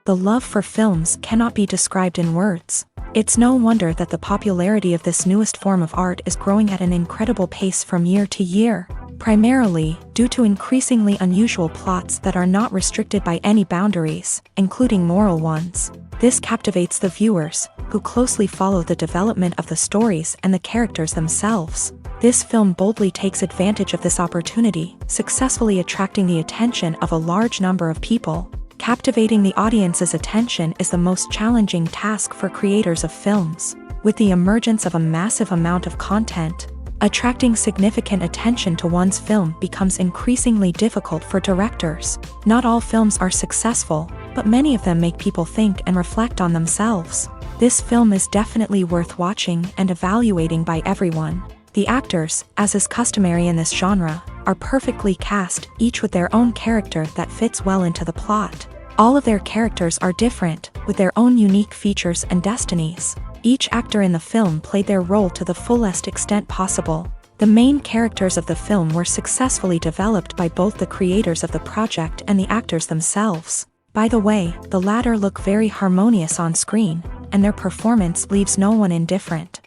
The love for films cannot be described in words. It's no wonder that the popularity of this newest form of art is growing at an incredible pace from year to year, primarily due to increasingly unusual plots that are not restricted by any boundaries, including moral ones. This captivates the viewers, who closely follow the development of the stories and the characters themselves. This film boldly takes advantage of this opportunity, successfully attracting the attention of a large number of people. Captivating the audience's attention is the most challenging task for creators of films. With the emergence of a massive amount of content, attracting significant attention to one's film becomes increasingly difficult for directors. Not all films are successful, but many of them make people think and reflect on themselves. This film is definitely worth watching and evaluating by everyone. The actors, as is customary in this genre, are perfectly cast, each with their own character that fits well into the plot. All of their characters are different, with their own unique features and destinies. Each actor in the film played their role to the fullest extent possible. The main characters of the film were successfully developed by both the creators of the project and the actors themselves. By the way, the latter look very harmonious on screen, and their performance leaves no one indifferent.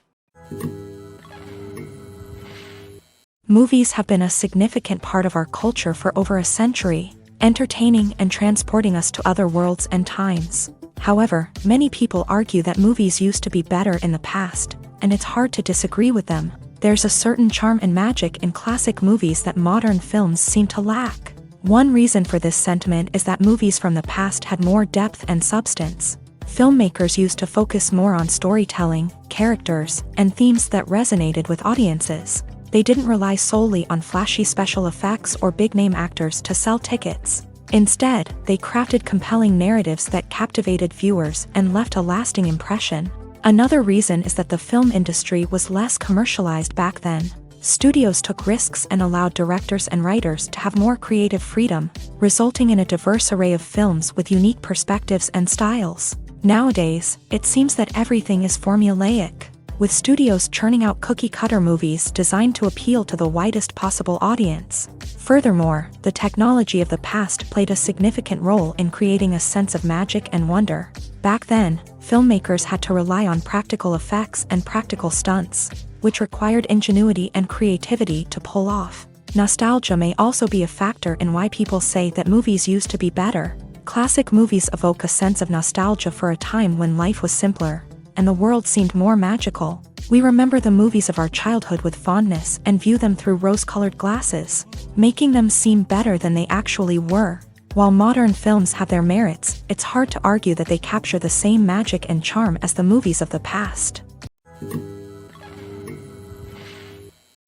Movies have been a significant part of our culture for over a century, entertaining and transporting us to other worlds and times. However, many people argue that movies used to be better in the past, and it's hard to disagree with them. There's a certain charm and magic in classic movies that modern films seem to lack. One reason for this sentiment is that movies from the past had more depth and substance. Filmmakers used to focus more on storytelling, characters, and themes that resonated with audiences. They didn't rely solely on flashy special effects or big-name actors to sell tickets. Instead, they crafted compelling narratives that captivated viewers and left a lasting impression. Another reason is that the film industry was less commercialized back then. Studios took risks and allowed directors and writers to have more creative freedom, resulting in a diverse array of films with unique perspectives and styles. Nowadays, it seems that everything is formulaic, with studios churning out cookie-cutter movies designed to appeal to the widest possible audience. Furthermore, the technology of the past played a significant role in creating a sense of magic and wonder. Back then, filmmakers had to rely on practical effects and practical stunts, which required ingenuity and creativity to pull off. Nostalgia may also be a factor in why people say that movies used to be better. Classic movies evoke a sense of nostalgia for a time when life was simpler, and the world seemed more magical. We remember the movies of our childhood with fondness and view them through rose-colored glasses, making them seem better than they actually were. While modern films have their merits, it's hard to argue that they capture the same magic and charm as the movies of the past.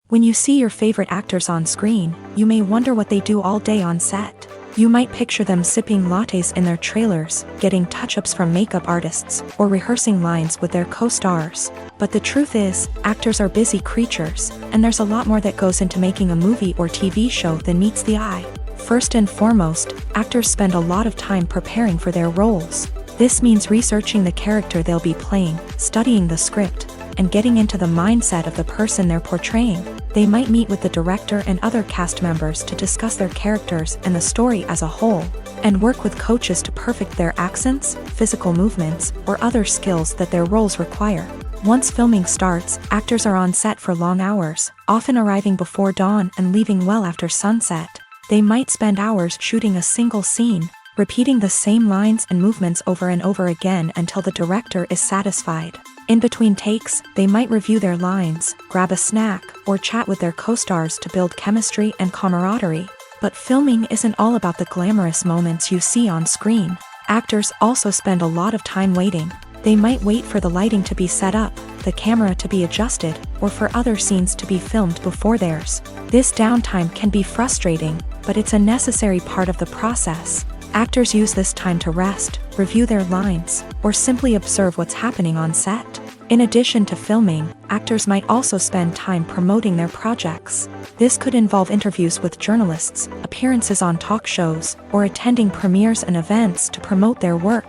When you see your favorite actors on screen, you may wonder what they do all day on set. You might picture them sipping lattes in their trailers, getting touch-ups from makeup artists, or rehearsing lines with their co-stars. But the truth is, actors are busy creatures, and there's a lot more that goes into making a movie or TV show than meets the eye. First and foremost, actors spend a lot of time preparing for their roles. This means researching the character they'll be playing, studying the script, and getting into the mindset of the person they're portraying. They might meet with the director and other cast members to discuss their characters and the story as a whole, and work with coaches to perfect their accents, physical movements, or other skills that their roles require. Once filming starts, actors are on set for long hours, often arriving before dawn and leaving well after sunset. They might spend hours shooting a single scene, repeating the same lines and movements over and over again until the director is satisfied. In between takes, they might review their lines, grab a snack, or chat with their co-stars to build chemistry and camaraderie. But filming isn't all about the glamorous moments you see on screen. Actors also spend a lot of time waiting. They might wait for the lighting to be set up, the camera to be adjusted, or for other scenes to be filmed before theirs. This downtime can be frustrating, but it's a necessary part of the process. Actors use this time to rest, review their lines, or simply observe what's happening on set. In addition to filming, actors might also spend time promoting their projects. This could involve interviews with journalists, appearances on talk shows, or attending premieres and events to promote their work.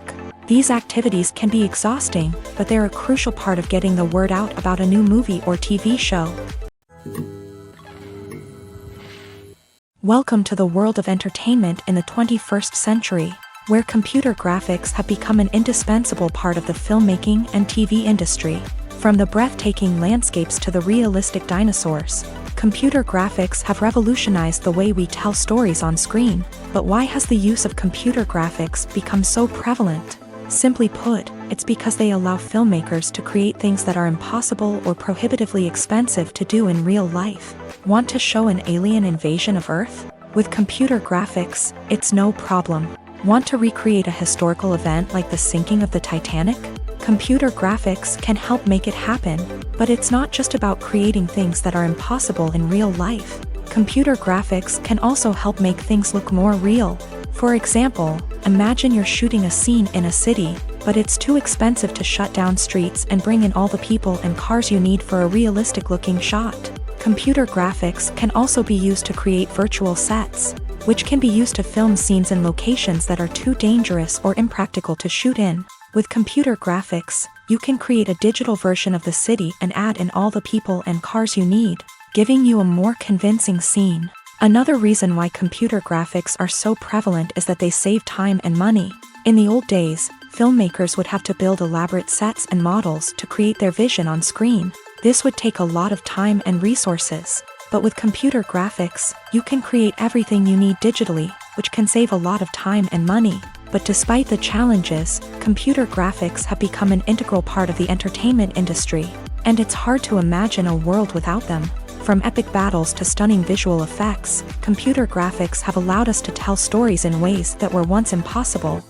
These activities can be exhausting, but they're a crucial part of getting the word out about a new movie or TV show. Welcome to the world of entertainment in the 21st century. where computer graphics have become an indispensable part of the filmmaking and TV industry. From the breathtaking landscapes to the realistic dinosaurs, computer graphics have revolutionized the way we tell stories on screen. But why has the use of computer graphics become so prevalent? Simply put, it's because they allow filmmakers to create things that are impossible or prohibitively expensive to do in real life. Want to show an alien invasion of Earth? With computer graphics, it's no problem. Want to recreate a historical event like the sinking of the Titanic? Computer graphics can help make it happen, but it's not just about creating things that are impossible in real life. Computer graphics can also help make things look more real. For example, imagine you're shooting a scene in a city, but it's too expensive to shut down streets and bring in all the people and cars you need for a realistic-looking shot. Computer graphics can also be used to create virtual sets, which can be used to film scenes in locations that are too dangerous or impractical to shoot in. With computer graphics, you can create a digital version of the city and add in all the people and cars you need, giving you a more convincing scene. Another reason why computer graphics are so prevalent is that they save time and money. In the old days, filmmakers would have to build elaborate sets and models to create their vision on screen. This would take a lot of time and resources. But with computer graphics, you can create everything you need digitally, which can save a lot of time and money. But despite the challenges, computer graphics have become an integral part of the entertainment industry, and it's hard to imagine a world without them. From epic battles to stunning visual effects, computer graphics have allowed us to tell stories in ways that were once impossible.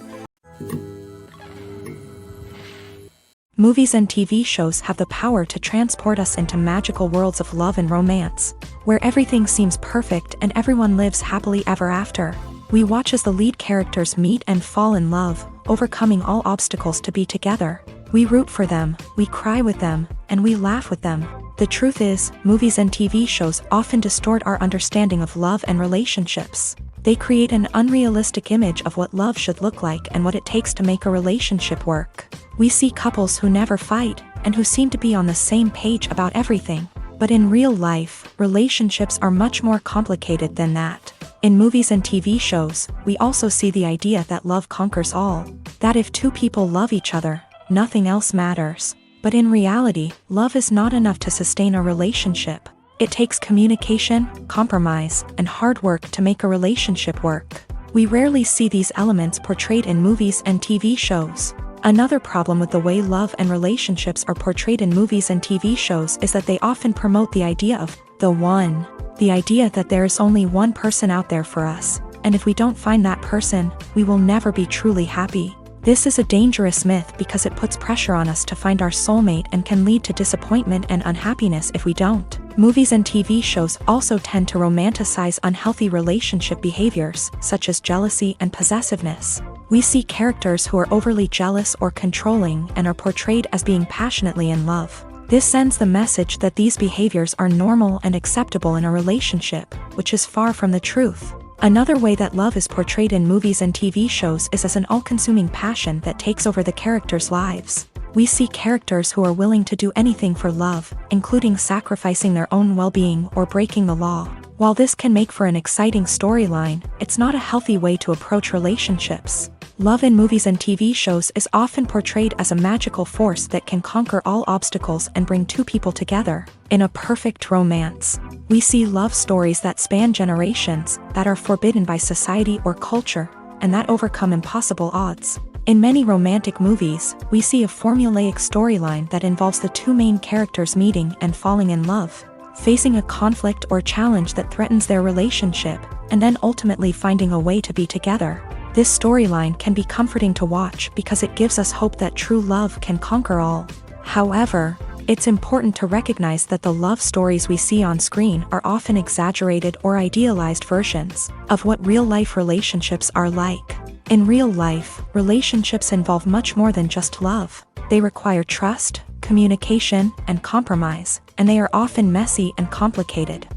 Movies and TV shows have the power to transport us into magical worlds of love and romance, where everything seems perfect and everyone lives happily ever after. We watch as the lead characters meet and fall in love, overcoming all obstacles to be together. We root for them, we cry with them, and we laugh with them. The truth is, movies and TV shows often distort our understanding of love and relationships. They create an unrealistic image of what love should look like and what it takes to make a relationship work. We see couples who never fight, and who seem to be on the same page about everything. But in real life, relationships are much more complicated than that. In movies and TV shows, we also see the idea that love conquers all. That if two people love each other, nothing else matters. But in reality, love is not enough to sustain a relationship. It takes communication, compromise, and hard work to make a relationship work. We rarely see these elements portrayed in movies and TV shows. Another problem with the way love and relationships are portrayed in movies and TV shows is that they often promote the idea of the one. The idea that there is only one person out there for us, and if we don't find that person, we will never be truly happy. This is a dangerous myth because it puts pressure on us to find our soulmate and can lead to disappointment and unhappiness if we don't. Movies and TV shows also tend to romanticize unhealthy relationship behaviors, such as jealousy and possessiveness. We see characters who are overly jealous or controlling and are portrayed as being passionately in love. This sends the message that these behaviors are normal and acceptable in a relationship, which is far from the truth. Another way that love is portrayed in movies and TV shows is as an all-consuming passion that takes over the characters' lives. We see characters who are willing to do anything for love, including sacrificing their own well-being or breaking the law. While this can make for an exciting storyline, it's not a healthy way to approach relationships. Love in movies and TV shows is often portrayed as a magical force that can conquer all obstacles and bring two people together. In a perfect romance, we see love stories that span generations, that are forbidden by society or culture, and that overcome impossible odds. In many romantic movies, we see a formulaic storyline that involves the two main characters meeting and falling in love, facing a conflict or challenge that threatens their relationship, and then ultimately finding a way to be together. This storyline can be comforting to watch because it gives us hope that true love can conquer all. However, it's important to recognize that the love stories we see on screen are often exaggerated or idealized versions of what real-life relationships are like. In real life, relationships involve much more than just love. They require trust, communication, and compromise, and they are often messy and complicated.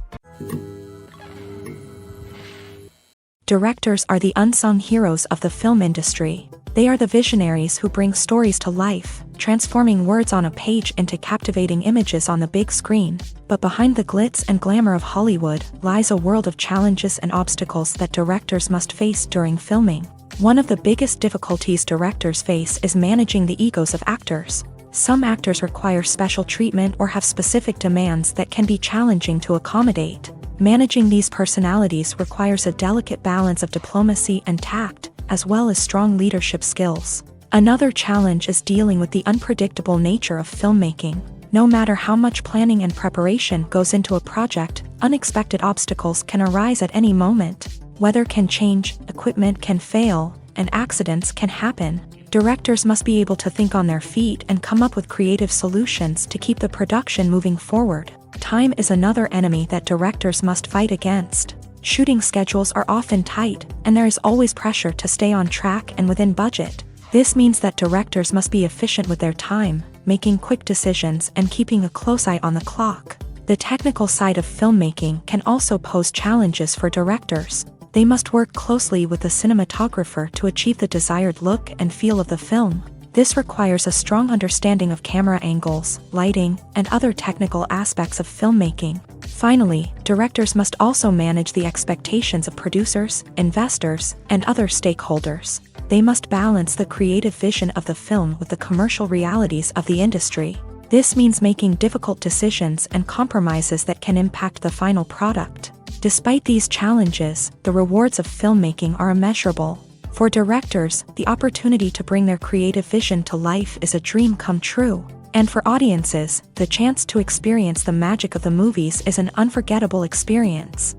Directors are the unsung heroes of the film industry. They are the visionaries who bring stories to life, transforming words on a page into captivating images on the big screen. But behind the glitz and glamour of Hollywood lies a world of challenges and obstacles that directors must face during filming. One of the biggest difficulties directors face is managing the egos of actors. Some actors require special treatment or have specific demands that can be challenging to accommodate. Managing these personalities requires a delicate balance of diplomacy and tact, as well as strong leadership skills. Another challenge is dealing with the unpredictable nature of filmmaking. No matter how much planning and preparation goes into a project, unexpected obstacles can arise at any moment. Weather can change, equipment can fail, and accidents can happen. Directors must be able to think on their feet and come up with creative solutions to keep the production moving forward. Time is another enemy that directors must fight against. Shooting schedules are often tight, and there is always pressure to stay on track and within budget. This means that directors must be efficient with their time, making quick decisions and keeping a close eye on the clock. The technical side of filmmaking can also pose challenges for directors. They must work closely with the cinematographer to achieve the desired look and feel of the film. This requires a strong understanding of camera angles, lighting, and other technical aspects of filmmaking. Finally, directors must also manage the expectations of producers, investors, and other stakeholders. They must balance the creative vision of the film with the commercial realities of the industry. This means making difficult decisions and compromises that can impact the final product. Despite these challenges, the rewards of filmmaking are immeasurable. For directors, the opportunity to bring their creative vision to life is a dream come true. And for audiences, the chance to experience the magic of the movies is an unforgettable experience.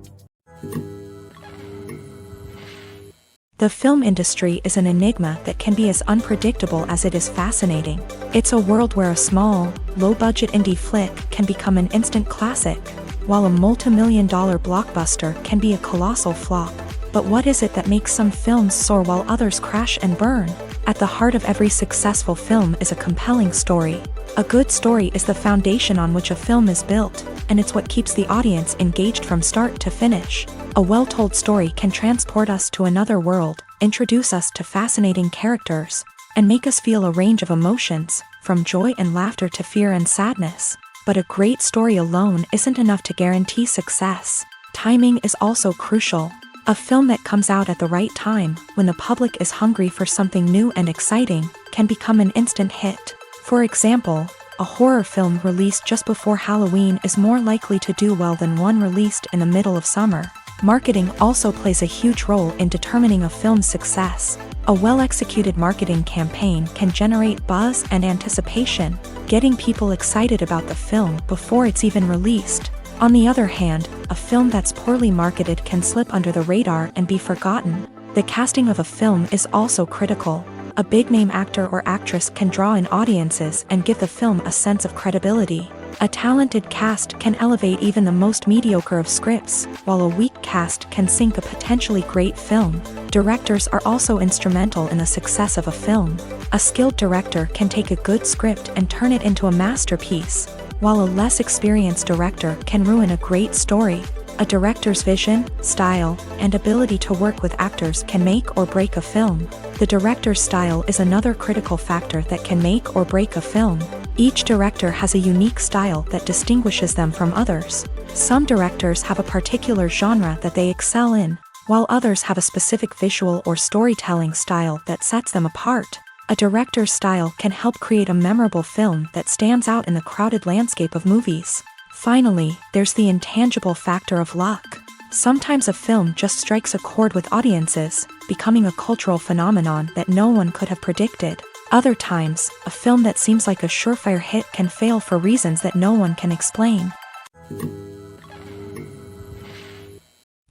The film industry is an enigma that can be as unpredictable as it is fascinating. It's a world where a small, low-budget indie flick can become an instant classic, while a multi-million-dollar blockbuster can be a colossal flop. But what is it that makes some films soar while others crash and burn? At the heart of every successful film is a compelling story. A good story is the foundation on which a film is built, and it's what keeps the audience engaged from start to finish. A well-told story can transport us to another world, introduce us to fascinating characters, and make us feel a range of emotions, from joy and laughter to fear and sadness. But a great story alone isn't enough to guarantee success. Timing is also crucial. A film that comes out at the right time, when the public is hungry for something new and exciting, can become an instant hit. For example, a horror film released just before Halloween is more likely to do well than one released in the middle of summer. Marketing also plays a huge role in determining a film's success. A well-executed marketing campaign can generate buzz and anticipation, getting people excited about the film before it's even released. On the other hand, a film that's poorly marketed can slip under the radar and be forgotten. The casting of a film is also critical. A big-name actor or actress can draw in audiences and give the film a sense of credibility. A talented cast can elevate even the most mediocre of scripts, while a weak cast can sink a potentially great film. Directors are also instrumental in the success of a film. A skilled director can take a good script and turn it into a masterpiece, while a less experienced director can ruin a great story. A director's vision, style, and ability to work with actors can make or break a film. The director's style is another critical factor that can make or break a film. Each director has a unique style that distinguishes them from others. Some directors have a particular genre that they excel in, while others have a specific visual or storytelling style that sets them apart. A director's style can help create a memorable film that stands out in the crowded landscape of movies. Finally, there's the intangible factor of luck. Sometimes a film just strikes a chord with audiences, becoming a cultural phenomenon that no one could have predicted. Other times, a film that seems like a surefire hit can fail for reasons that no one can explain.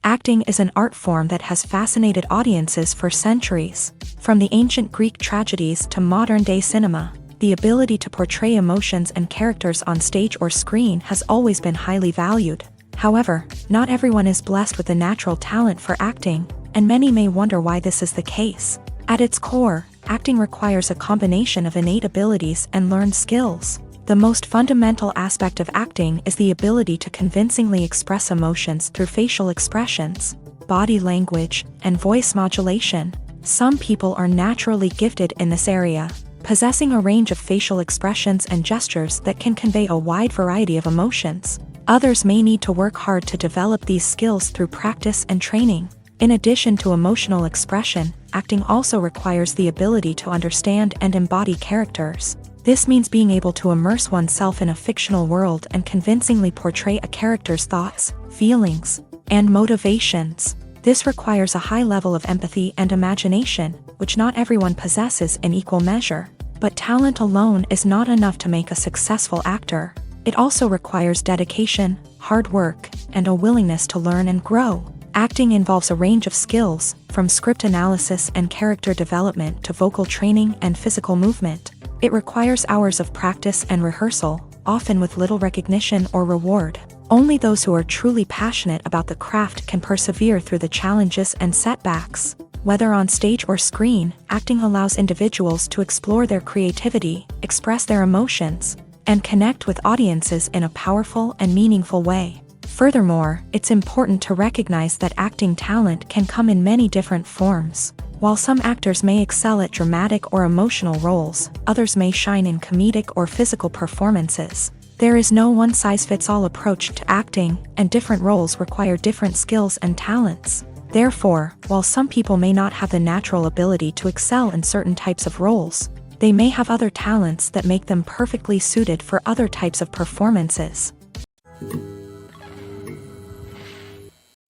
Acting is an art form that has fascinated audiences for centuries. From the ancient Greek tragedies to modern-day cinema, the ability to portray emotions and characters on stage or screen has always been highly valued. However, not everyone is blessed with the natural talent for acting, and many may wonder why this is the case. At its core, acting requires a combination of innate abilities and learned skills. The most fundamental aspect of acting is the ability to convincingly express emotions through facial expressions, body language, and voice modulation. Some people are naturally gifted in this area, possessing a range of facial expressions and gestures that can convey a wide variety of emotions. Others may need to work hard to develop these skills through practice and training. In addition to emotional expression, acting also requires the ability to understand and embody characters. This means being able to immerse oneself in a fictional world and convincingly portray a character's thoughts, feelings, and motivations. This requires a high level of empathy and imagination, which not everyone possesses in equal measure. But talent alone is not enough to make a successful actor. It also requires dedication, hard work, and a willingness to learn and grow. Acting involves a range of skills, from script analysis and character development to vocal training and physical movement. It requires hours of practice and rehearsal, often with little recognition or reward. Only those who are truly passionate about the craft can persevere through the challenges and setbacks. Whether on stage or screen, acting allows individuals to explore their creativity, express their emotions, and connect with audiences in a powerful and meaningful way. Furthermore, it's important to recognize that acting talent can come in many different forms. While some actors may excel at dramatic or emotional roles, others may shine in comedic or physical performances. There is no one-size-fits-all approach to acting, and different roles require different skills and talents. Therefore, while some people may not have the natural ability to excel in certain types of roles, they may have other talents that make them perfectly suited for other types of performances.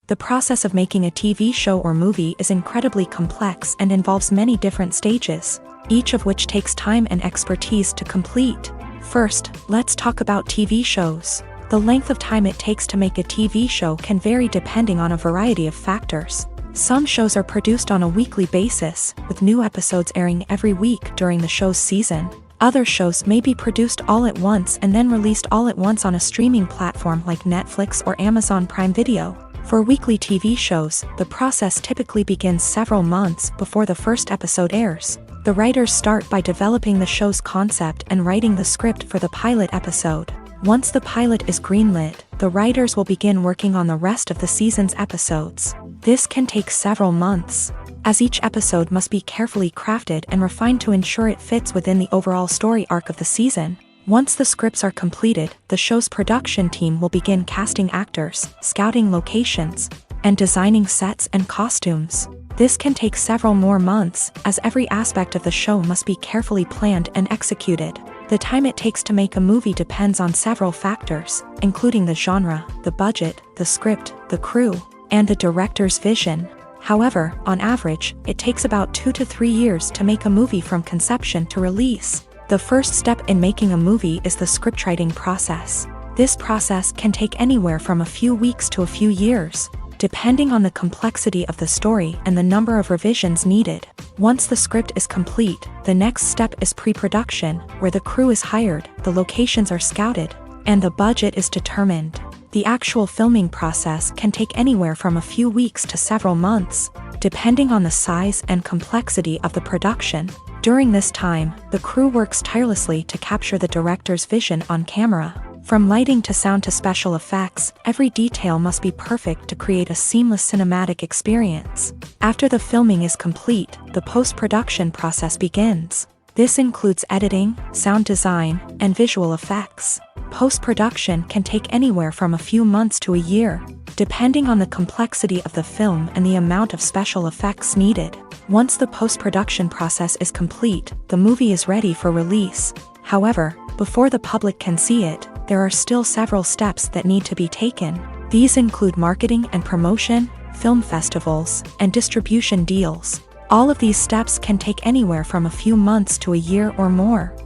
The process of making a TV show or movie is incredibly complex and involves many different stages, each of which takes time and expertise to complete. First, let's talk about TV shows. The length of time it takes to make a TV show can vary depending on a variety of factors. Some shows are produced on a weekly basis, with new episodes airing every week during the show's season. Other shows may be produced all at once and then released all at once on a streaming platform like Netflix or Amazon Prime Video. For weekly TV shows, the process typically begins several months before the first episode airs. The writers start by developing the show's concept and writing the script for the pilot episode. Once the pilot is greenlit, the writers will begin working on the rest of the season's episodes. This can take several months, as each episode must be carefully crafted and refined to ensure it fits within the overall story arc of the season. Once the scripts are completed, the show's production team will begin casting actors, scouting locations, and designing sets and costumes. This can take several more months, as every aspect of the show must be carefully planned and executed. The time it takes to make a movie depends on several factors, including the genre, the budget, the script, the crew, and the director's vision. However, on average, it takes about 2 to 3 years to make a movie from conception to release. The first step in making a movie is the scriptwriting process. This process can take anywhere from a few weeks to a few years, depending on the complexity of the story and the number of revisions needed. Once the script is complete, the next step is pre-production, where the crew is hired, the locations are scouted, and the budget is determined. The actual filming process can take anywhere from a few weeks to several months, depending on the size and complexity of the production. During this time, the crew works tirelessly to capture the director's vision on camera. From lighting to sound to special effects, every detail must be perfect to create a seamless cinematic experience. After the filming is complete, the post-production process begins. This includes editing, sound design, and visual effects. Post-production can take anywhere from a few months to a year, depending on the complexity of the film and the amount of special effects needed. Once the post-production process is complete, the movie is ready for release. However, before the public can see it, there are still several steps that need to be taken. These include marketing and promotion, film festivals, and distribution deals. All of these steps can take anywhere from a few months to a year or more.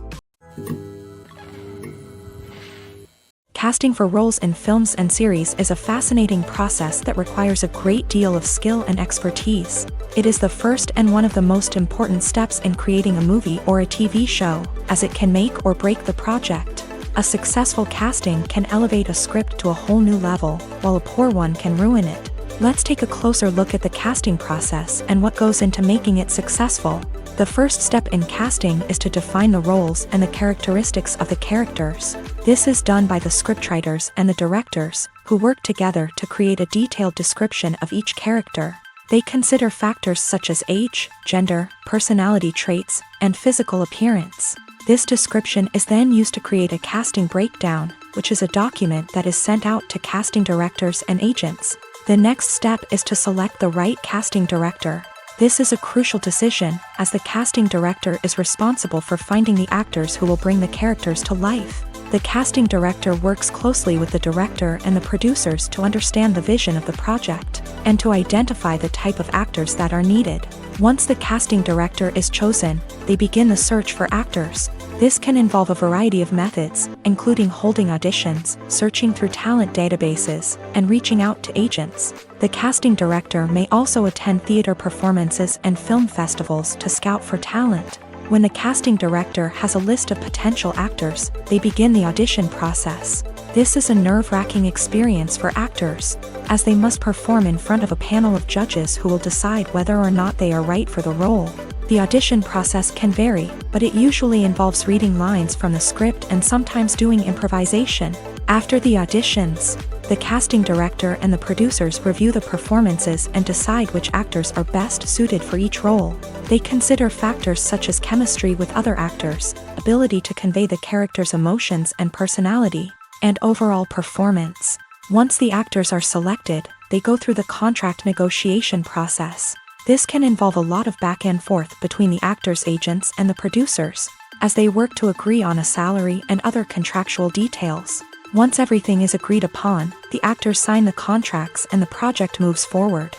Casting for roles in films and series is a fascinating process that requires a great deal of skill and expertise. It is the first and one of the most important steps in creating a movie or a TV show, as it can make or break the project. A successful casting can elevate a script to a whole new level, while a poor one can ruin it. Let's take a closer look at the casting process and what goes into making it successful. The first step in casting is to define the roles and the characteristics of the characters. This is done by the scriptwriters and the directors, who work together to create a detailed description of each character. They consider factors such as age, gender, personality traits, and physical appearance. This description is then used to create a casting breakdown, which is a document that is sent out to casting directors and agents. The next step is to select the right casting director. This is a crucial decision, as the casting director is responsible for finding the actors who will bring the characters to life. The casting director works closely with the director and the producers to understand the vision of the project, and to identify the type of actors that are needed. Once the casting director is chosen, they begin the search for actors. This can involve a variety of methods, including holding auditions, searching through talent databases, and reaching out to agents. The casting director may also attend theater performances and film festivals to scout for talent. When the casting director has a list of potential actors, they begin the audition process. This is a nerve-wracking experience for actors, as they must perform in front of a panel of judges who will decide whether or not they are right for the role. The audition process can vary, but it usually involves reading lines from the script and sometimes doing improvisation. After the auditions, the casting director and the producers review the performances and decide which actors are best suited for each role. They consider factors such as chemistry with other actors, ability to convey the character's emotions and personality, and overall performance. Once the actors are selected, they go through the contract negotiation process. This can involve a lot of back and forth between the actors' agents and the producers, as they work to agree on a salary and other contractual details. Once everything is agreed upon, the actors sign the contracts and the project moves forward.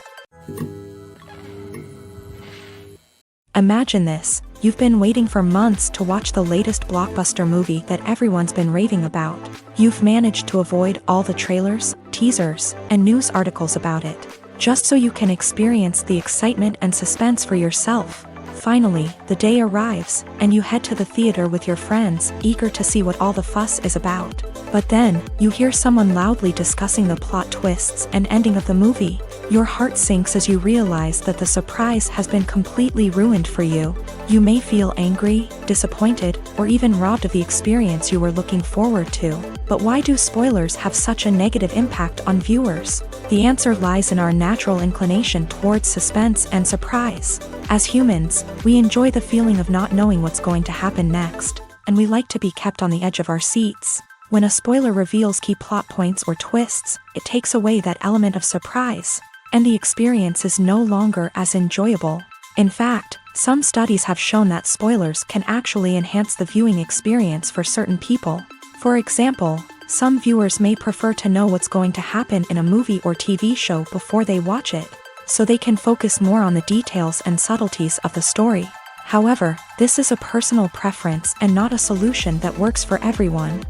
Imagine this: you've been waiting for months to watch the latest blockbuster movie that everyone's been raving about. You've managed to avoid all the trailers, teasers, and news articles about it, just so you can experience the excitement and suspense for yourself. Finally, the day arrives, and you head to the theater with your friends, eager to see what all the fuss is about. But then, you hear someone loudly discussing the plot twists and ending of the movie. Your heart sinks as you realize that the surprise has been completely ruined for you. You may feel angry, disappointed, or even robbed of the experience you were looking forward to. But why do spoilers have such a negative impact on viewers? The answer lies in our natural inclination towards suspense and surprise. As humans, we enjoy the feeling of not knowing what's going to happen next, and we like to be kept on the edge of our seats. When a spoiler reveals key plot points or twists, it takes away that element of surprise, and the experience is no longer as enjoyable. In fact, some studies have shown that spoilers can actually enhance the viewing experience for certain people. For example, some viewers may prefer to know what's going to happen in a movie or TV show before they watch it, so they can focus more on the details and subtleties of the story. However, this is a personal preference and not a solution that works for everyone.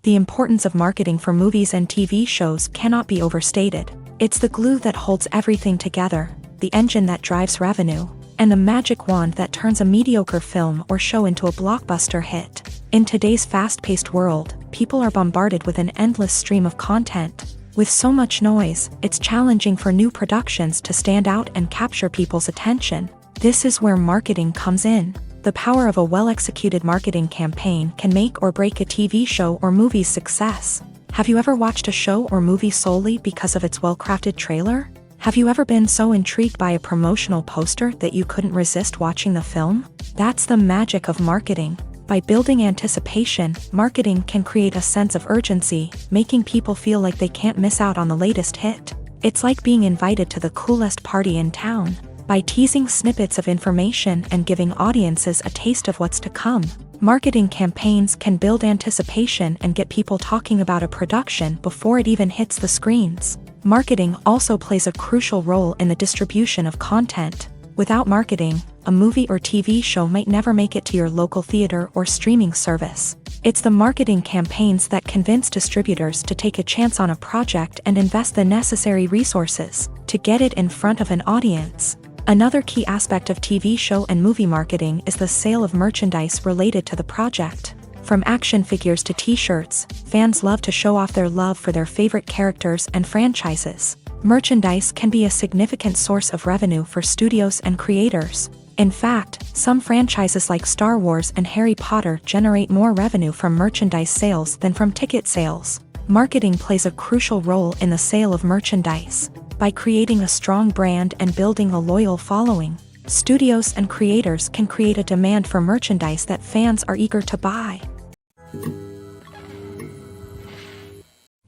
The importance of marketing for movies and TV shows cannot be overstated. It's the glue that holds everything together, the engine that drives revenue, and the magic wand that turns a mediocre film or show into a blockbuster hit. In today's fast-paced world, people are bombarded with an endless stream of content. With so much noise, it's challenging for new productions to stand out and capture people's attention. This is where marketing comes in. The power of a well-executed marketing campaign can make or break a TV show or movie's success. Have you ever watched a show or movie solely because of its well-crafted trailer? Have you ever been so intrigued by a promotional poster that you couldn't resist watching the film? That's the magic of marketing. By building anticipation, marketing can create a sense of urgency, making people feel like they can't miss out on the latest hit. It's like being invited to the coolest party in town. By teasing snippets of information and giving audiences a taste of what's to come, marketing campaigns can build anticipation and get people talking about a production before it even hits the screens. Marketing also plays a crucial role in the distribution of content. Without marketing, a movie or TV show might never make it to your local theater or streaming service. It's the marketing campaigns that convince distributors to take a chance on a project and invest the necessary resources to get it in front of an audience. Another key aspect of TV show and movie marketing is the sale of merchandise related to the project. From action figures to t-shirts, fans love to show off their love for their favorite characters and franchises. Merchandise can be a significant source of revenue for studios and creators. In fact, some franchises like Star Wars and Harry Potter generate more revenue from merchandise sales than from ticket sales. Marketing plays a crucial role in the sale of merchandise. By creating a strong brand and building a loyal following, studios and creators can create a demand for merchandise that fans are eager to buy.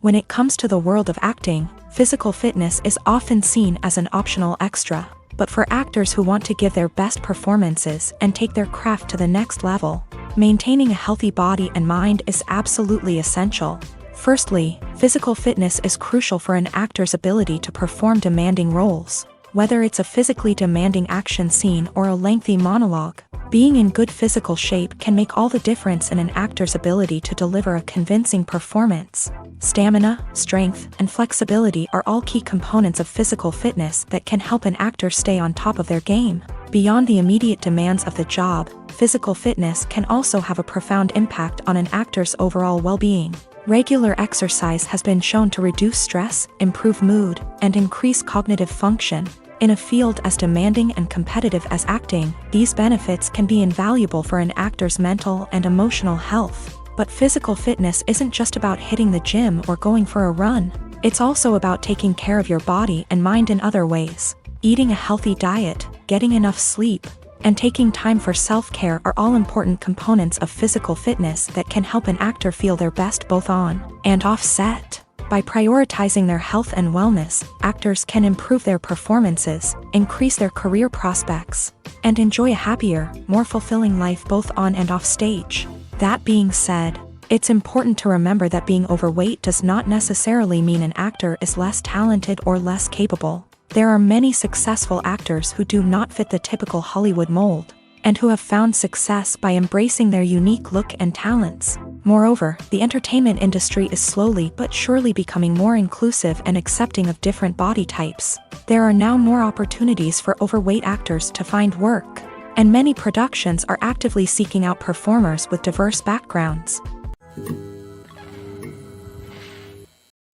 When it comes to the world of acting, physical fitness is often seen as an optional extra. But for actors who want to give their best performances and take their craft to the next level, maintaining a healthy body and mind is absolutely essential. Firstly, physical fitness is crucial for an actor's ability to perform demanding roles. Whether it's a physically demanding action scene or a lengthy monologue, being in good physical shape can make all the difference in an actor's ability to deliver a convincing performance. Stamina, strength, and flexibility are all key components of physical fitness that can help an actor stay on top of their game. Beyond the immediate demands of the job, physical fitness can also have a profound impact on an actor's overall well-being. Regular exercise has been shown to reduce stress, improve mood, and increase cognitive function. In a field as demanding and competitive as acting, these benefits can be invaluable for an actor's mental and emotional health. But physical fitness isn't just about hitting the gym or going for a run. It's also about taking care of your body and mind in other ways. Eating a healthy diet, getting enough sleep, and taking time for self-care are all important components of physical fitness that can help an actor feel their best both on and off set. By prioritizing their health and wellness, actors can improve their performances, increase their career prospects, and enjoy a happier, more fulfilling life both on and off stage. That being said, it's important to remember that being overweight does not necessarily mean an actor is less talented or less capable. There are many successful actors who do not fit the typical Hollywood mold, and who have found success by embracing their unique look and talents. Moreover, the entertainment industry is slowly but surely becoming more inclusive and accepting of different body types. There are now more opportunities for overweight actors to find work, and many productions are actively seeking out performers with diverse backgrounds.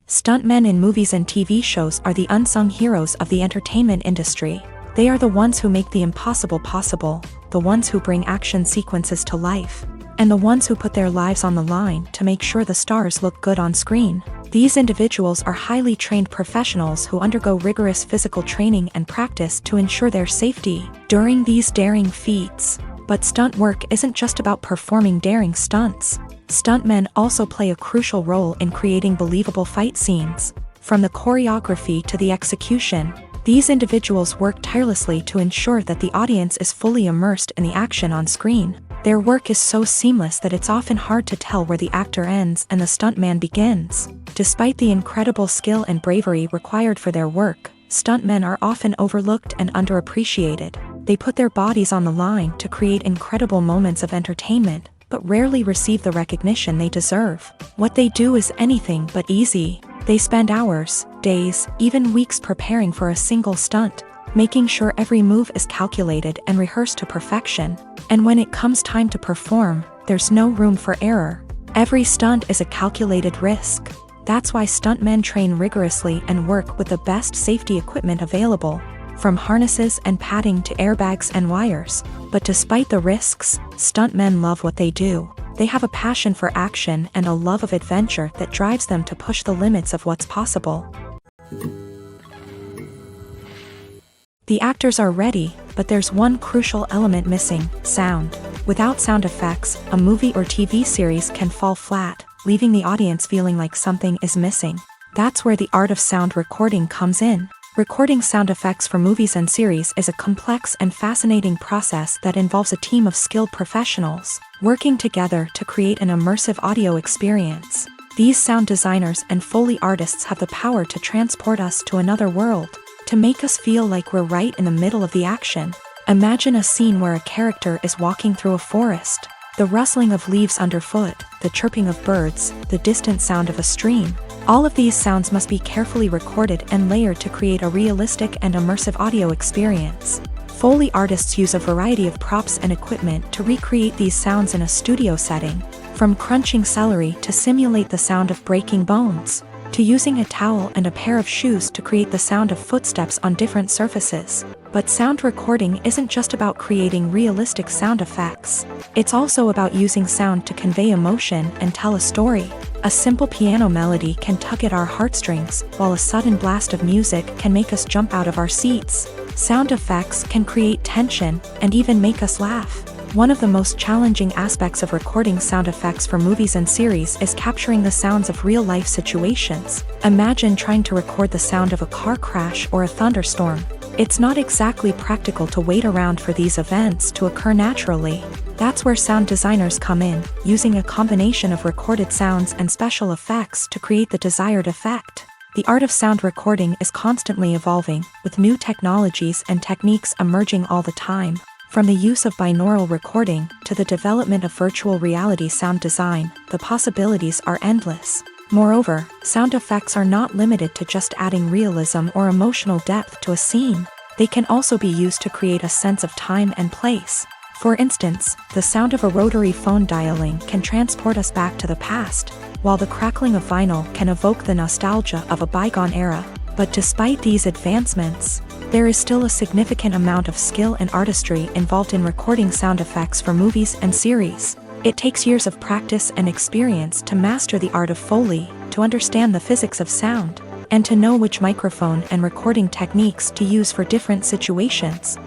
Stuntmen in movies and TV shows are the unsung heroes of the entertainment industry. They are the ones who make the impossible possible, the ones who bring action sequences to life, and the ones who put their lives on the line to make sure the stars look good on screen. These individuals are highly trained professionals who undergo rigorous physical training and practice to ensure their safety during these daring feats. But stunt work isn't just about performing daring stunts. Stuntmen also play a crucial role in creating believable fight scenes. From the choreography to the execution, these individuals work tirelessly to ensure that the audience is fully immersed in the action on screen. Their work is so seamless that it's often hard to tell where the actor ends and the stuntman begins. Despite the incredible skill and bravery required for their work, stuntmen are often overlooked and underappreciated. They put their bodies on the line to create incredible moments of entertainment, but rarely receive the recognition they deserve. What they do is anything but easy. They spend hours, days, even weeks preparing for a single stunt, making sure every move is calculated and rehearsed to perfection. And when it comes time to perform, there's no room for error. Every stunt is a calculated risk. That's why stuntmen train rigorously and work with the best safety equipment available, from harnesses and padding to airbags and wires. But despite the risks, stuntmen love what they do. They have a passion for action and a love of adventure that drives them to push the limits of what's possible. The actors are ready, but there's one crucial element missing: sound. Without sound effects, a movie or TV series can fall flat, leaving the audience feeling like something is missing. That's where the art of sound recording comes in. Recording sound effects for movies and series is a complex and fascinating process that involves a team of skilled professionals working together to create an immersive audio experience. These sound designers and Foley artists have the power to transport us to another world, to make us feel like we're right in the middle of the action. Imagine a scene where a character is walking through a forest. The rustling of leaves underfoot, the chirping of birds, the distant sound of a stream. All of these sounds must be carefully recorded and layered to create a realistic and immersive audio experience. Foley artists use a variety of props and equipment to recreate these sounds in a studio setting, from crunching celery to simulate the sound of breaking bones, to using a towel and a pair of shoes to create the sound of footsteps on different surfaces. But sound recording isn't just about creating realistic sound effects. It's also about using sound to convey emotion and tell a story. A simple piano melody can tug at our heartstrings, while a sudden blast of music can make us jump out of our seats. Sound effects can create tension and even make us laugh. One of the most challenging aspects of recording sound effects for movies and series is capturing the sounds of real-life situations. Imagine trying to record the sound of a car crash or a thunderstorm. It's not exactly practical to wait around for these events to occur naturally. That's where sound designers come in, using a combination of recorded sounds and special effects to create the desired effect. The art of sound recording is constantly evolving, with new technologies and techniques emerging all the time. From the use of binaural recording to the development of virtual reality sound design, the possibilities are endless. Moreover, sound effects are not limited to just adding realism or emotional depth to a scene. They can also be used to create a sense of time and place. For instance, the sound of a rotary phone dialing can transport us back to the past, while the crackling of vinyl can evoke the nostalgia of a bygone era. But despite these advancements, there is still a significant amount of skill and artistry involved in recording sound effects for movies and series. It takes years of practice and experience to master the art of Foley, to understand the physics of sound, and to know which microphone and recording techniques to use for different situations.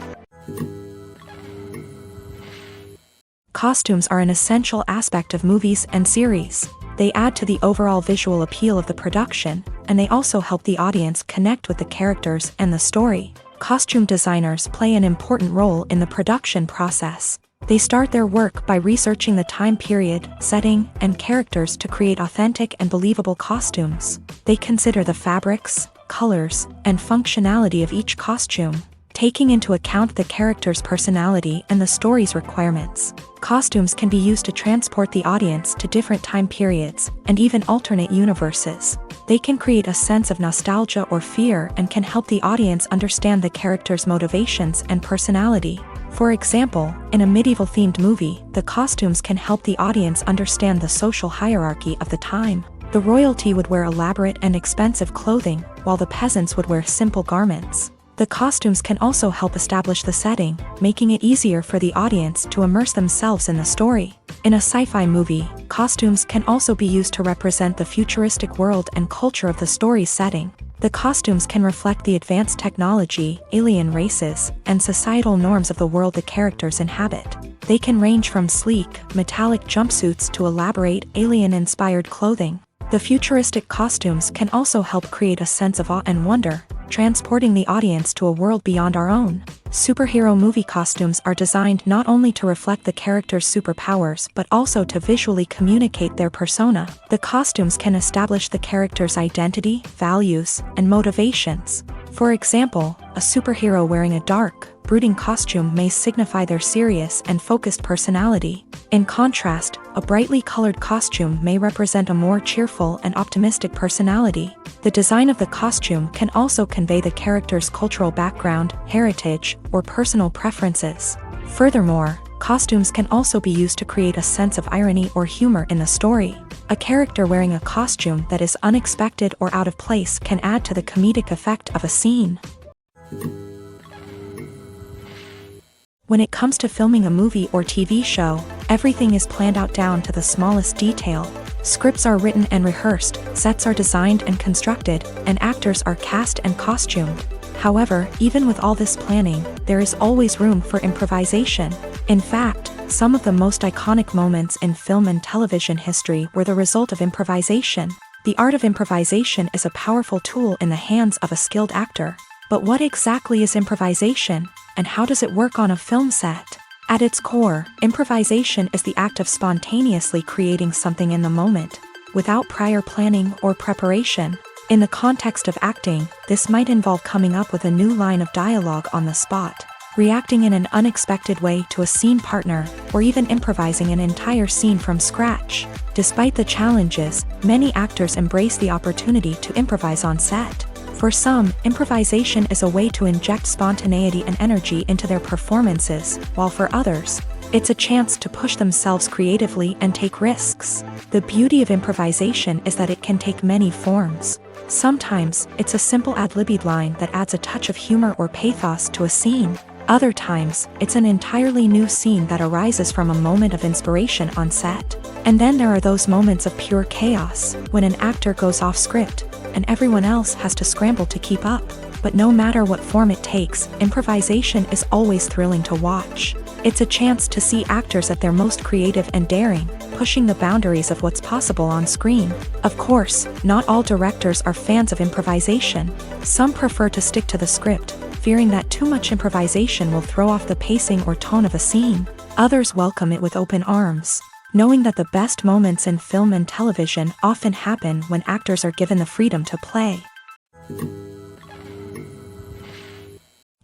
Costumes are an essential aspect of movies and series. They add to the overall visual appeal of the production, and they also help the audience connect with the characters and the story. Costume designers play an important role in the production process. They start their work by researching the time period, setting, and characters to create authentic and believable costumes. They consider the fabrics, colors, and functionality of each costume, taking into account the character's personality and the story's requirements. Costumes can be used to transport the audience to different time periods and even alternate universes. They can create a sense of nostalgia or fear and can help the audience understand the character's motivations and personality. For example, in a medieval-themed movie, the costumes can help the audience understand the social hierarchy of the time. The royalty would wear elaborate and expensive clothing, while the peasants would wear simple garments. The costumes can also help establish the setting, making it easier for the audience to immerse themselves in the story. In a sci-fi movie, costumes can also be used to represent the futuristic world and culture of the story's setting. The costumes can reflect the advanced technology, alien races, and societal norms of the world the characters inhabit. They can range from sleek, metallic jumpsuits to elaborate, alien-inspired clothing. The futuristic costumes can also help create a sense of awe and wonder, transporting the audience to a world beyond our own. Superhero movie costumes are designed not only to reflect the character's superpowers but also to visually communicate their persona. The costumes can establish the character's identity, values, and motivations. For example, a superhero wearing a dark, brooding costume may signify their serious and focused personality. In contrast, a brightly colored costume may represent a more cheerful and optimistic personality. The design of the costume can also convey the character's cultural background, heritage, or personal preferences. Furthermore, costumes can also be used to create a sense of irony or humor in the story. A character wearing a costume that is unexpected or out of place can add to the comedic effect of a scene. When it comes to filming a movie or TV show, everything is planned out down to the smallest detail. Scripts are written and rehearsed, sets are designed and constructed, and actors are cast and costumed. However, even with all this planning, there is always room for improvisation. In fact, some of the most iconic moments in film and television history were the result of improvisation. The art of improvisation is a powerful tool in the hands of a skilled actor. But what exactly is improvisation, and how does it work on a film set? At its core, improvisation is the act of spontaneously creating something in the moment, without prior planning or preparation. In the context of acting, this might involve coming up with a new line of dialogue on the spot, reacting in an unexpected way to a scene partner, or even improvising an entire scene from scratch. Despite the challenges, many actors embrace the opportunity to improvise on set. For some, improvisation is a way to inject spontaneity and energy into their performances, while for others, it's a chance to push themselves creatively and take risks. The beauty of improvisation is that it can take many forms. Sometimes, it's a simple ad-libbed line that adds a touch of humor or pathos to a scene. Other times, it's an entirely new scene that arises from a moment of inspiration on set. And then there are those moments of pure chaos, when an actor goes off script, and everyone else has to scramble to keep up. But no matter what form it takes, improvisation is always thrilling to watch. It's a chance to see actors at their most creative and daring, pushing the boundaries of what's possible on screen. Of course, not all directors are fans of improvisation. Some prefer to stick to the script, fearing that too much improvisation will throw off the pacing or tone of a scene. Others welcome it with open arms, knowing that the best moments in film and television often happen when actors are given the freedom to play.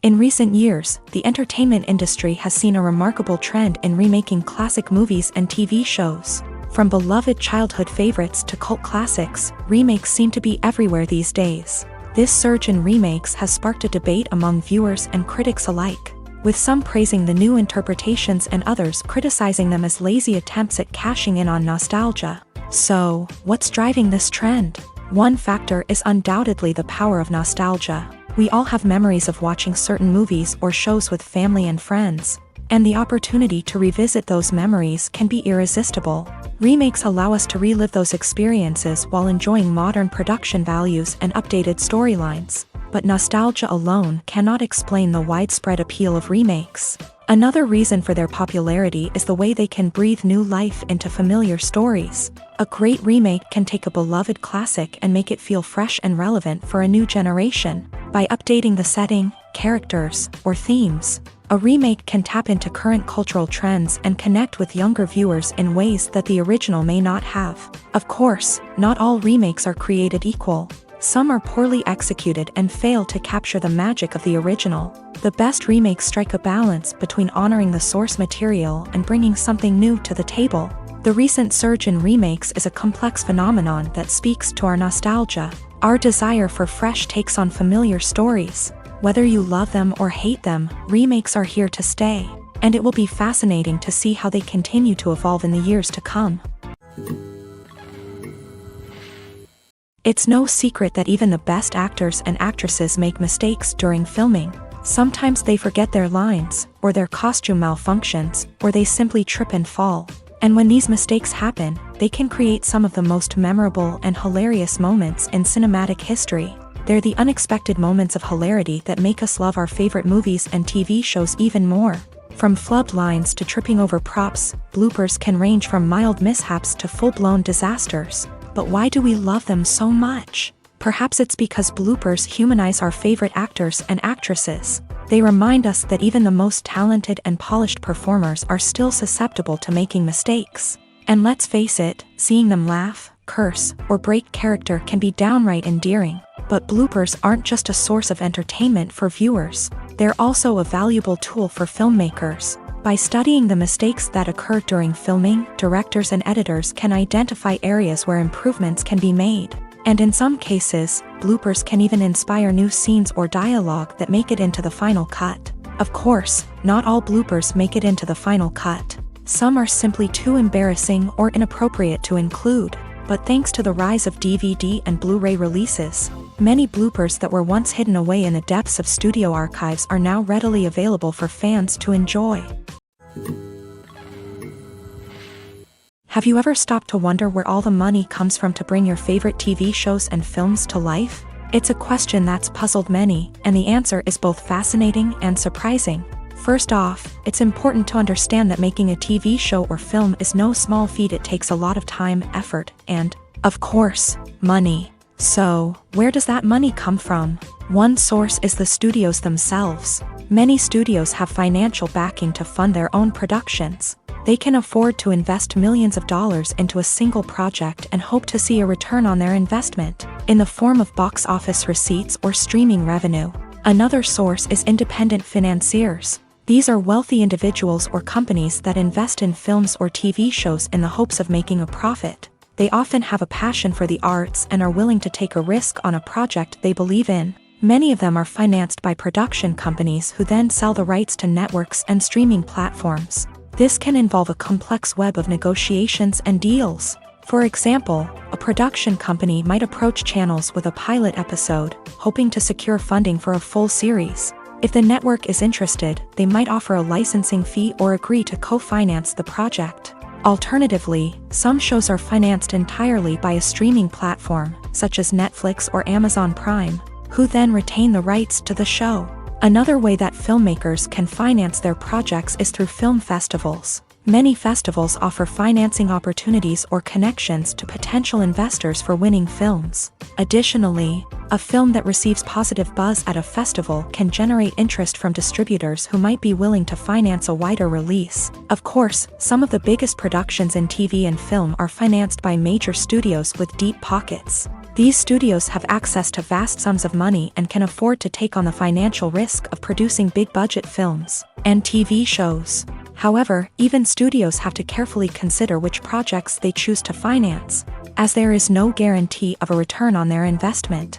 In recent years, the entertainment industry has seen a remarkable trend in remaking classic movies and TV shows. From beloved childhood favorites to cult classics, remakes seem to be everywhere these days. This surge in remakes has sparked a debate among viewers and critics alike, with some praising the new interpretations and others criticizing them as lazy attempts at cashing in on nostalgia. So, what's driving this trend? One factor is undoubtedly the power of nostalgia. We all have memories of watching certain movies or shows with family and friends, and the opportunity to revisit those memories can be irresistible. Remakes allow us to relive those experiences while enjoying modern production values and updated storylines. But nostalgia alone cannot explain the widespread appeal of remakes. Another reason for their popularity is the way they can breathe new life into familiar stories. A great remake can take a beloved classic and make it feel fresh and relevant for a new generation. By updating the setting, characters, or themes, a remake can tap into current cultural trends and connect with younger viewers in ways that the original may not have. Of course, not all remakes are created equal. Some are poorly executed and fail to capture the magic of the original. The best remakes strike a balance between honoring the source material and bringing something new to the table. The recent surge in remakes is a complex phenomenon that speaks to our nostalgia, our desire for fresh takes on familiar stories. Whether you love them or hate them, remakes are here to stay, and it will be fascinating to see how they continue to evolve in the years to come. It's no secret that even the best actors and actresses make mistakes during filming. Sometimes they forget their lines, or their costume malfunctions, or they simply trip and fall. And when these mistakes happen, they can create some of the most memorable and hilarious moments in cinematic history. They're the unexpected moments of hilarity that make us love our favorite movies and TV shows even more. From flubbed lines to tripping over props, bloopers can range from mild mishaps to full-blown disasters. But why do we love them so much? Perhaps it's because bloopers humanize our favorite actors and actresses. They remind us that even the most talented and polished performers are still susceptible to making mistakes. And let's face it, seeing them laugh, curse, or break character can be downright endearing. But bloopers aren't just a source of entertainment for viewers. They're also a valuable tool for filmmakers. By studying the mistakes that occur during filming, directors and editors can identify areas where improvements can be made. And in some cases, bloopers can even inspire new scenes or dialogue that make it into the final cut. Of course, not all bloopers make it into the final cut. Some are simply too embarrassing or inappropriate to include. But thanks to the rise of DVD and Blu-ray releases, many bloopers that were once hidden away in the depths of studio archives are now readily available for fans to enjoy. Have you ever stopped to wonder where all the money comes from to bring your favorite TV shows and films to life? It's a question that's puzzled many, and the answer is both fascinating and surprising. First off, it's important to understand that making a TV show or film is no small feat. It takes a lot of time, effort, and, of course, money. So, where does that money come from? One source is the studios themselves. Many studios have financial backing to fund their own productions. They can afford to invest millions of dollars into a single project and hope to see a return on their investment, in the form of box office receipts or streaming revenue. Another source is independent financiers. These are wealthy individuals or companies that invest in films or TV shows in the hopes of making a profit. They often have a passion for the arts and are willing to take a risk on a project they believe in. Many of them are financed by production companies who then sell the rights to networks and streaming platforms. This can involve a complex web of negotiations and deals. For example, a production company might approach channels with a pilot episode, hoping to secure funding for a full series. If the network is interested, they might offer a licensing fee or agree to co-finance the project. Alternatively, some shows are financed entirely by a streaming platform, such as Netflix or Amazon Prime, who then retain the rights to the show. Another way that filmmakers can finance their projects is through film festivals. Many festivals offer financing opportunities or connections to potential investors for winning films. Additionally, a film that receives positive buzz at a festival can generate interest from distributors who might be willing to finance a wider release. Of course, some of the biggest productions in TV and film are financed by major studios with deep pockets. These studios have access to vast sums of money and can afford to take on the financial risk of producing big-budget films and TV shows. However, even studios have to carefully consider which projects they choose to finance, as there is no guarantee of a return on their investment.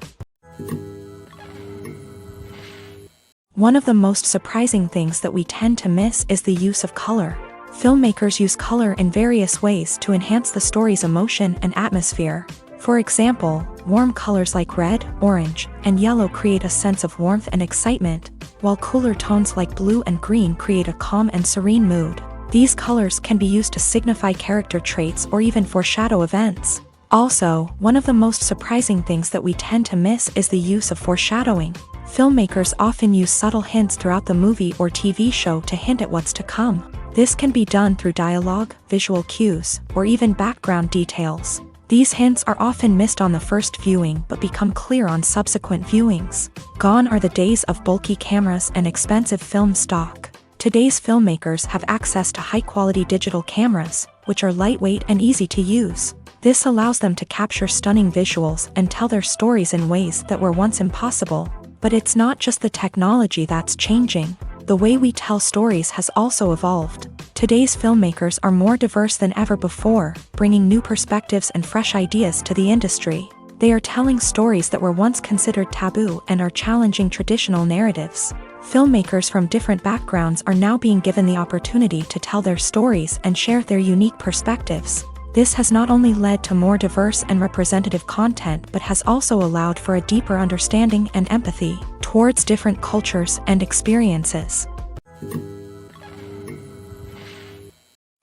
One of the most surprising things that we tend to miss is the use of color. Filmmakers use color in various ways to enhance the story's emotion and atmosphere. For example, warm colors like red, orange, and yellow create a sense of warmth and excitement, while cooler tones like blue and green create a calm and serene mood. These colors can be used to signify character traits or even foreshadow events. Also, one of the most surprising things that we tend to miss is the use of foreshadowing. Filmmakers often use subtle hints throughout the movie or TV show to hint at what's to come. This can be done through dialogue, visual cues, or even background details. These hints are often missed on the first viewing but become clear on subsequent viewings. Gone are the days of bulky cameras and expensive film stock. Today's filmmakers have access to high-quality digital cameras, which are lightweight and easy to use. This allows them to capture stunning visuals and tell their stories in ways that were once impossible. But it's not just the technology that's changing. The way we tell stories has also evolved. Today's filmmakers are more diverse than ever before, bringing new perspectives and fresh ideas to the industry. They are telling stories that were once considered taboo and are challenging traditional narratives. Filmmakers from different backgrounds are now being given the opportunity to tell their stories and share their unique perspectives. This has not only led to more diverse and representative content but has also allowed for a deeper understanding and empathy towards different cultures and experiences.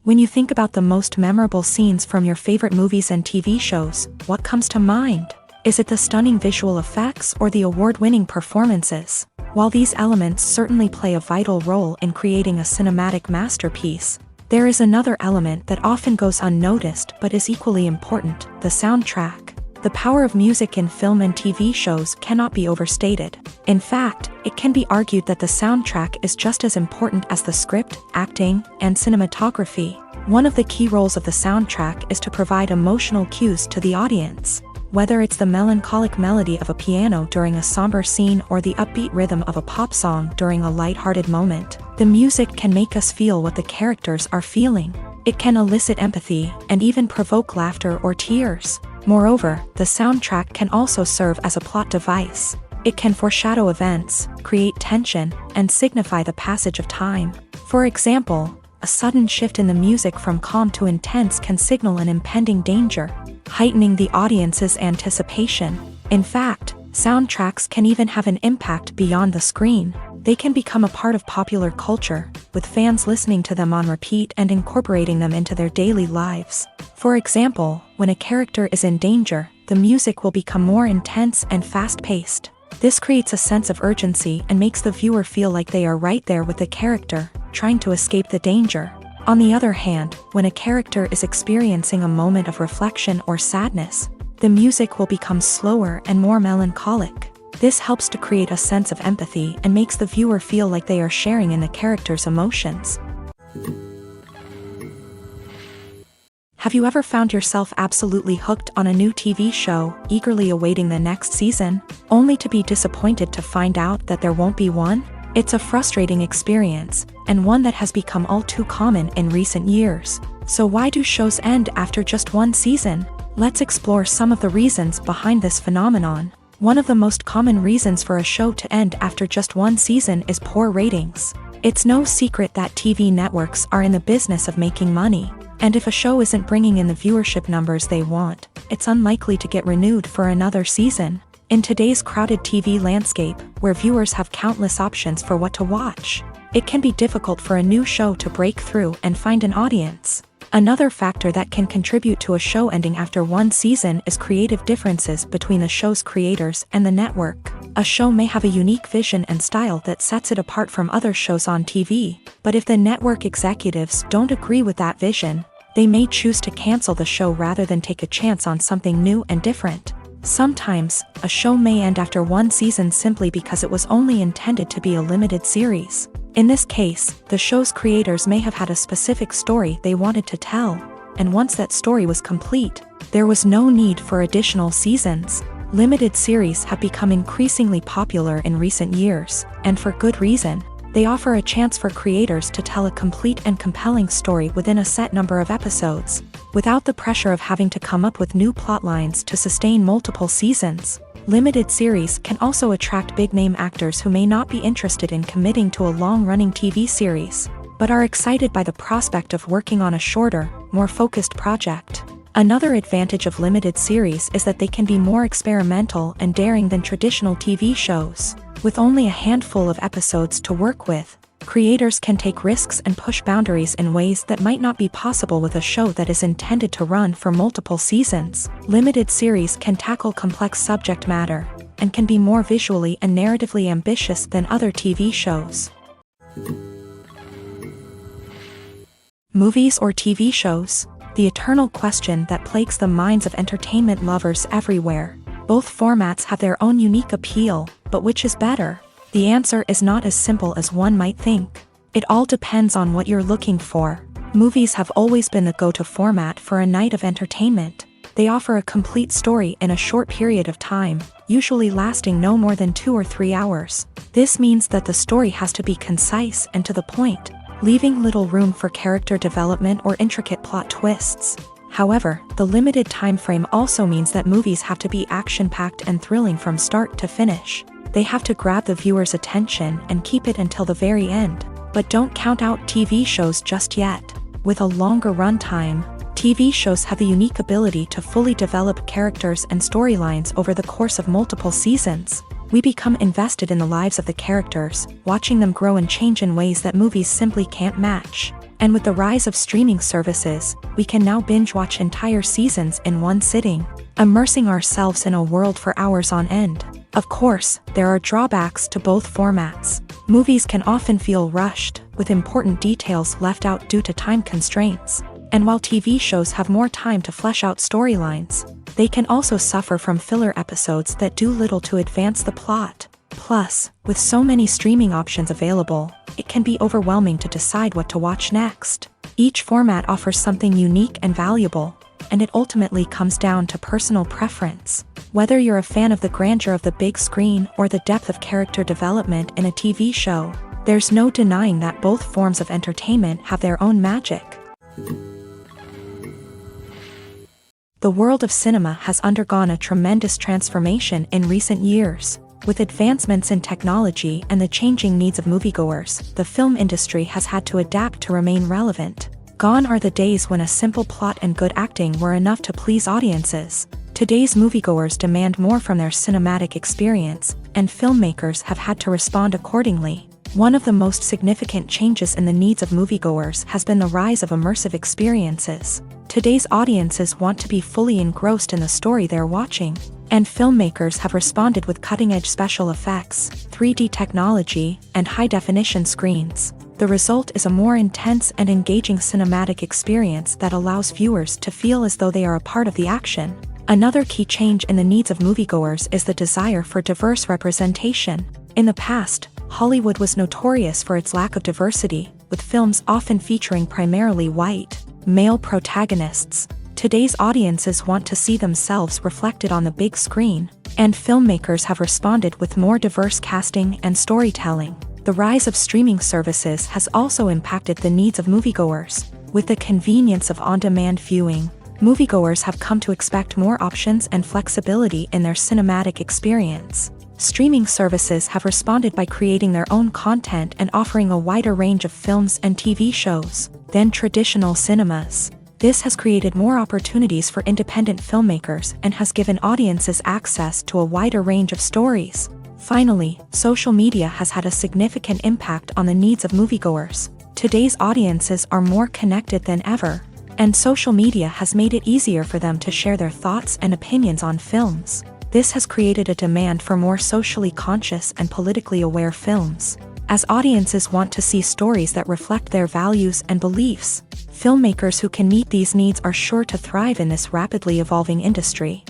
When you think about the most memorable scenes from your favorite movies and TV shows, what comes to mind? Is it the stunning visual effects or the award-winning performances? While these elements certainly play a vital role in creating a cinematic masterpiece, there is another element that often goes unnoticed but is equally important: the soundtrack. The power of music in film and TV shows cannot be overstated. In fact, it can be argued that the soundtrack is just as important as the script, acting, and cinematography. One of the key roles of the soundtrack is to provide emotional cues to the audience. Whether it's the melancholic melody of a piano during a somber scene or the upbeat rhythm of a pop song during a lighthearted moment, the music can make us feel what the characters are feeling. It can elicit empathy and even provoke laughter or tears. Moreover, the soundtrack can also serve as a plot device. It can foreshadow events, create tension, and signify the passage of time. For example, a sudden shift in the music from calm to intense can signal an impending danger, heightening the audience's anticipation. In fact, soundtracks can even have an impact beyond the screen. They can become a part of popular culture, with fans listening to them on repeat and incorporating them into their daily lives. For example, when a character is in danger, the music will become more intense and fast-paced. This creates a sense of urgency and makes the viewer feel like they are right there with the character, trying to escape the danger. On the other hand, when a character is experiencing a moment of reflection or sadness, the music will become slower and more melancholic. This helps to create a sense of empathy and makes the viewer feel like they are sharing in the character's emotions. Have you ever found yourself absolutely hooked on a new TV show, eagerly awaiting the next season, only to be disappointed to find out that there won't be one? It's a frustrating experience, and one that has become all too common in recent years. So why do shows end after just one season? Let's explore some of the reasons behind this phenomenon. One of the most common reasons for a show to end after just one season is poor ratings. It's no secret that TV networks are in the business of making money, and if a show isn't bringing in the viewership numbers they want, it's unlikely to get renewed for another season. In today's crowded TV landscape, where viewers have countless options for what to watch, it can be difficult for a new show to break through and find an audience. Another factor that can contribute to a show ending after one season is creative differences between the show's creators and the network. A show may have a unique vision and style that sets it apart from other shows on TV, but if the network executives don't agree with that vision, they may choose to cancel the show rather than take a chance on something new and different. Sometimes, a show may end after one season simply because it was only intended to be a limited series. In this case, the show's creators may have had a specific story they wanted to tell, and once that story was complete, there was no need for additional seasons. Limited series have become increasingly popular in recent years, and for good reason. They offer a chance for creators to tell a complete and compelling story within a set number of episodes, without the pressure of having to come up with new plotlines to sustain multiple seasons. Limited series can also attract big-name actors who may not be interested in committing to a long-running TV series, but are excited by the prospect of working on a shorter, more focused project. Another advantage of limited series is that they can be more experimental and daring than traditional TV shows. With only a handful of episodes to work with, creators can take risks and push boundaries in ways that might not be possible with a show that is intended to run for multiple seasons. Limited series can tackle complex subject matter, and can be more visually and narratively ambitious than other TV shows. Movies or TV shows? The eternal question that plagues the minds of entertainment lovers everywhere. Both formats have their own unique appeal, but which is better? The answer is not as simple as one might think. It all depends on what you're looking for. Movies have always been the go-to format for a night of entertainment. They offer a complete story in a short period of time, usually lasting no more than 2 or 3 hours. This means that the story has to be concise and to the point, leaving little room for character development or intricate plot twists. However, the limited time frame also means that movies have to be action-packed and thrilling from start to finish. They have to grab the viewer's attention and keep it until the very end. But don't count out TV shows just yet. With a longer runtime, TV shows have the unique ability to fully develop characters and storylines over the course of multiple seasons. We become invested in the lives of the characters, watching them grow and change in ways that movies simply can't match. And with the rise of streaming services, we can now binge-watch entire seasons in one sitting, immersing ourselves in a world for hours on end. Of course, there are drawbacks to both formats. Movies can often feel rushed, with important details left out due to time constraints. And while TV shows have more time to flesh out storylines, they can also suffer from filler episodes that do little to advance the plot. Plus, with so many streaming options available, it can be overwhelming to decide what to watch next. Each format offers something unique and valuable, and it ultimately comes down to personal preference. Whether you're a fan of the grandeur of the big screen or the depth of character development in a TV show, there's no denying that both forms of entertainment have their own magic. The world of cinema has undergone a tremendous transformation in recent years. With advancements in technology and the changing needs of moviegoers, the film industry has had to adapt to remain relevant. Gone are the days when a simple plot and good acting were enough to please audiences. Today's moviegoers demand more from their cinematic experience, and filmmakers have had to respond accordingly. One of the most significant changes in the needs of moviegoers has been the rise of immersive experiences. Today's audiences want to be fully engrossed in the story they're watching, and filmmakers have responded with cutting-edge special effects, 3D technology, and high-definition screens. The result is a more intense and engaging cinematic experience that allows viewers to feel as though they are a part of the action. Another key change in the needs of moviegoers is the desire for diverse representation. In the past, Hollywood was notorious for its lack of diversity, with films often featuring primarily white, male protagonists. Today's audiences want to see themselves reflected on the big screen, and filmmakers have responded with more diverse casting and storytelling. The rise of streaming services has also impacted the needs of moviegoers. With the convenience of on-demand viewing, moviegoers have come to expect more options and flexibility in their cinematic experience. Streaming services have responded by creating their own content and offering a wider range of films and TV shows than traditional cinemas. This has created more opportunities for independent filmmakers and has given audiences access to a wider range of stories. Finally, social media has had a significant impact on the needs of moviegoers. Today's audiences are more connected than ever, and social media has made it easier for them to share their thoughts and opinions on films. This has created a demand for more socially conscious and politically aware films. As audiences want to see stories that reflect their values and beliefs, filmmakers who can meet these needs are sure to thrive in this rapidly evolving industry.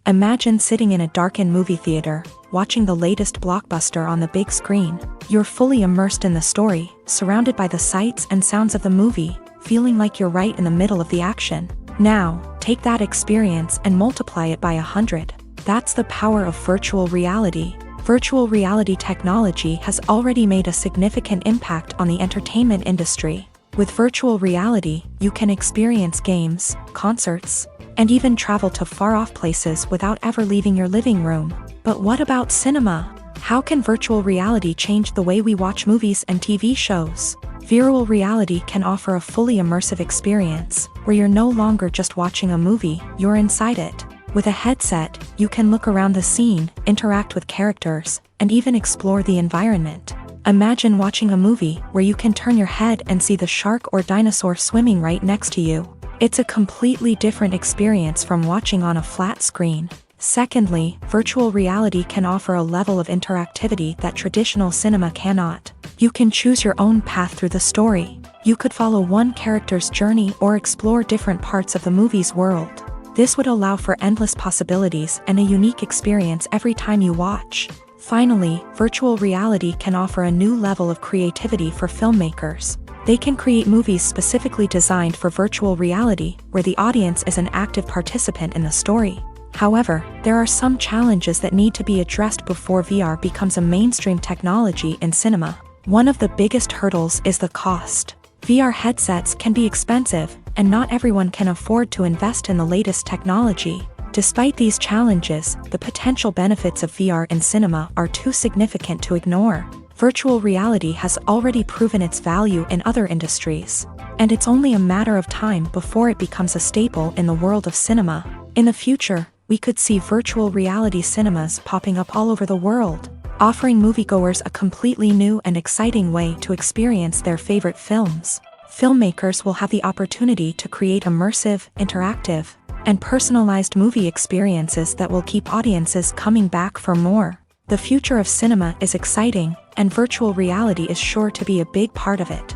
Imagine sitting in a darkened movie theater, watching the latest blockbuster on the big screen. You're fully immersed in the story, surrounded by the sights and sounds of the movie, feeling like you're right in the middle of the action. Now, take that experience and multiply it by 100. That's the power of virtual reality. Virtual reality technology has already made a significant impact on the entertainment industry. With virtual reality, you can experience games, concerts, and even travel to far-off places without ever leaving your living room. But what about cinema? How can virtual reality change the way we watch movies and TV shows? Virtual reality can offer a fully immersive experience, where you're no longer just watching a movie, you're inside it. With a headset, you can look around the scene, interact with characters, and even explore the environment. Imagine watching a movie where you can turn your head and see the shark or dinosaur swimming right next to you. It's a completely different experience from watching on a flat screen. Secondly, virtual reality can offer a level of interactivity that traditional cinema cannot. You can choose your own path through the story. You could follow one character's journey or explore different parts of the movie's world. This would allow for endless possibilities and a unique experience every time you watch. Finally, virtual reality can offer a new level of creativity for filmmakers. They can create movies specifically designed for virtual reality, where the audience is an active participant in the story. However, there are some challenges that need to be addressed before VR becomes a mainstream technology in cinema. One of the biggest hurdles is the cost. VR headsets can be expensive, and not everyone can afford to invest in the latest technology. Despite these challenges, the potential benefits of VR in cinema are too significant to ignore. Virtual reality has already proven its value in other industries, and it's only a matter of time before it becomes a staple in the world of cinema. In the future, we could see virtual reality cinemas popping up all over the world, offering moviegoers a completely new and exciting way to experience their favorite films. Filmmakers will have the opportunity to create immersive, interactive, and personalized movie experiences that will keep audiences coming back for more. The future of cinema is exciting, and virtual reality is sure to be a big part of it.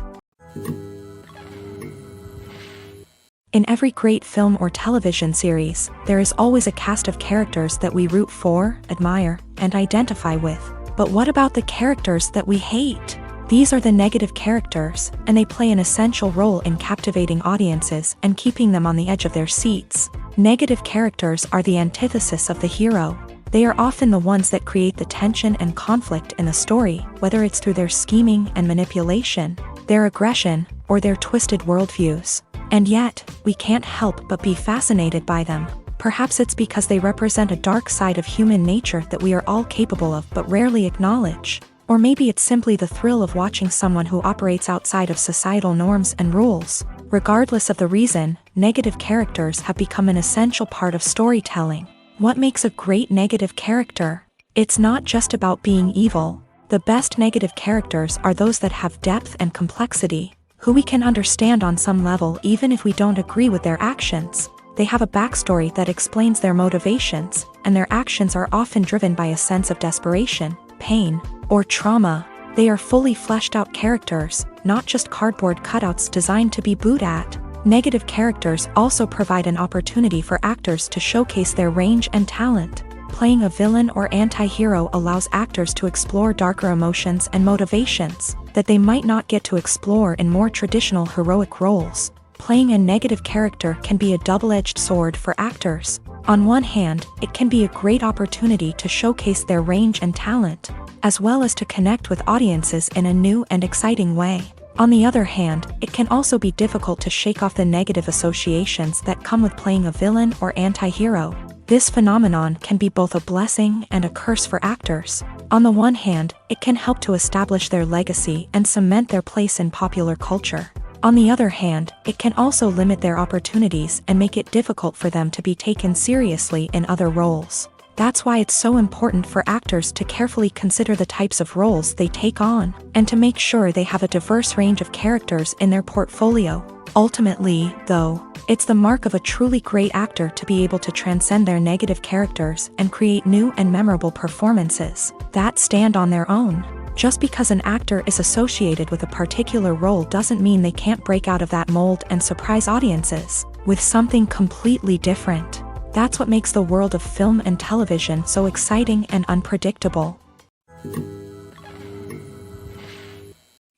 In every great film or television series, there is always a cast of characters that we root for, admire, and identify with. But what about the characters that we hate? These are the negative characters, and they play an essential role in captivating audiences and keeping them on the edge of their seats. Negative characters are the antithesis of the hero. They are often the ones that create the tension and conflict in the story, whether it's through their scheming and manipulation, their aggression, or their twisted worldviews. And yet, we can't help but be fascinated by them. Perhaps it's because they represent a dark side of human nature that we are all capable of but rarely acknowledge. Or maybe it's simply the thrill of watching someone who operates outside of societal norms and rules. Regardless of the reason, negative characters have become an essential part of storytelling. What makes a great negative character? It's not just about being evil. The best negative characters are those that have depth and complexity, who we can understand on some level even if we don't agree with their actions. They have a backstory that explains their motivations, and their actions are often driven by a sense of desperation, pain, or trauma. They are fully fleshed out characters, not just cardboard cutouts designed to be booed at. Negative characters also provide an opportunity for actors to showcase their range and talent. Playing a villain or anti-hero allows actors to explore darker emotions and motivations that they might not get to explore in more traditional heroic roles. Playing a negative character can be a double-edged sword for actors. On one hand, it can be a great opportunity to showcase their range and talent, as well as to connect with audiences in a new and exciting way. On the other hand, it can also be difficult to shake off the negative associations that come with playing a villain or anti-hero. This phenomenon can be both a blessing and a curse for actors. On the one hand, it can help to establish their legacy and cement their place in popular culture. On the other hand, it can also limit their opportunities and make it difficult for them to be taken seriously in other roles. That's why it's so important for actors to carefully consider the types of roles they take on, and to make sure they have a diverse range of characters in their portfolio. Ultimately, though, It's the mark of a truly great actor to be able to transcend their negative characters and create new and memorable performances that stand on their own. Just because an actor is associated with a particular role doesn't mean they can't break out of that mold and surprise audiences with something completely different. That's what makes the world of film and television so exciting and unpredictable.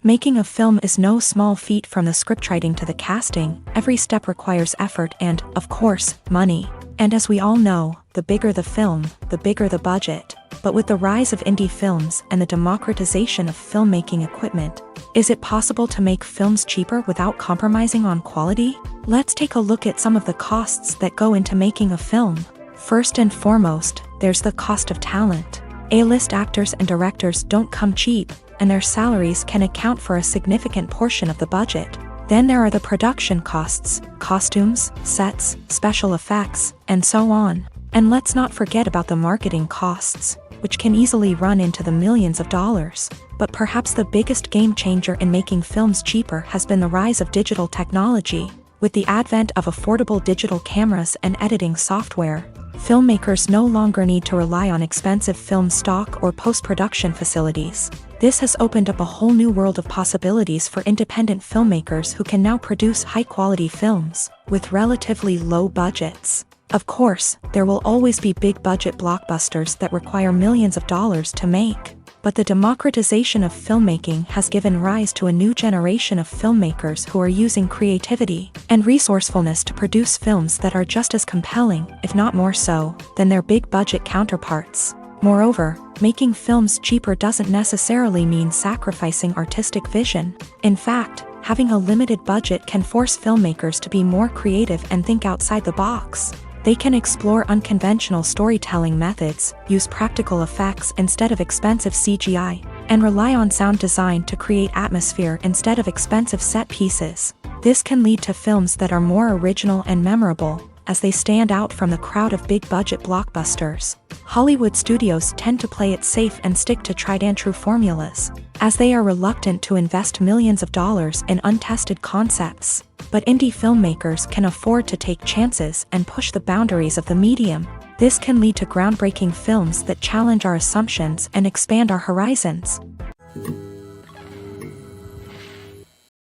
Making a film is no small feat. From the scriptwriting to the casting, every step requires effort and, of course, money. And as we all know, the bigger the film, the bigger the budget. But with the rise of indie films and the democratization of filmmaking equipment, is it possible to make films cheaper without compromising on quality? Let's take a look at some of the costs that go into making a film. First and foremost, there's the cost of talent. A-list actors and directors don't come cheap, and their salaries can account for a significant portion of the budget. Then there are the production costs, costumes, sets, special effects, and so on. And let's not forget about the marketing costs, which can easily run into the millions of dollars. But perhaps the biggest game changer in making films cheaper has been the rise of digital technology. With the advent of affordable digital cameras and editing software, filmmakers no longer need to rely on expensive film stock or post-production facilities. This has opened up a whole new world of possibilities for independent filmmakers who can now produce high-quality films with relatively low budgets. Of course, there will always be big-budget blockbusters that require millions of dollars to make. But the democratization of filmmaking has given rise to a new generation of filmmakers who are using creativity and resourcefulness to produce films that are just as compelling, if not more so, than their big-budget counterparts. Moreover, making films cheaper doesn't necessarily mean sacrificing artistic vision. In fact, having a limited budget can force filmmakers to be more creative and think outside the box. They can explore unconventional storytelling methods, use practical effects instead of expensive CGI, and rely on sound design to create atmosphere instead of expensive set pieces. This can lead to films that are more original and memorable, as they stand out from the crowd of big-budget blockbusters. Hollywood studios tend to play it safe and stick to tried-and-true formulas, as they are reluctant to invest millions of dollars in untested concepts. But indie filmmakers can afford to take chances and push the boundaries of the medium. This can lead to groundbreaking films that challenge our assumptions and expand our horizons.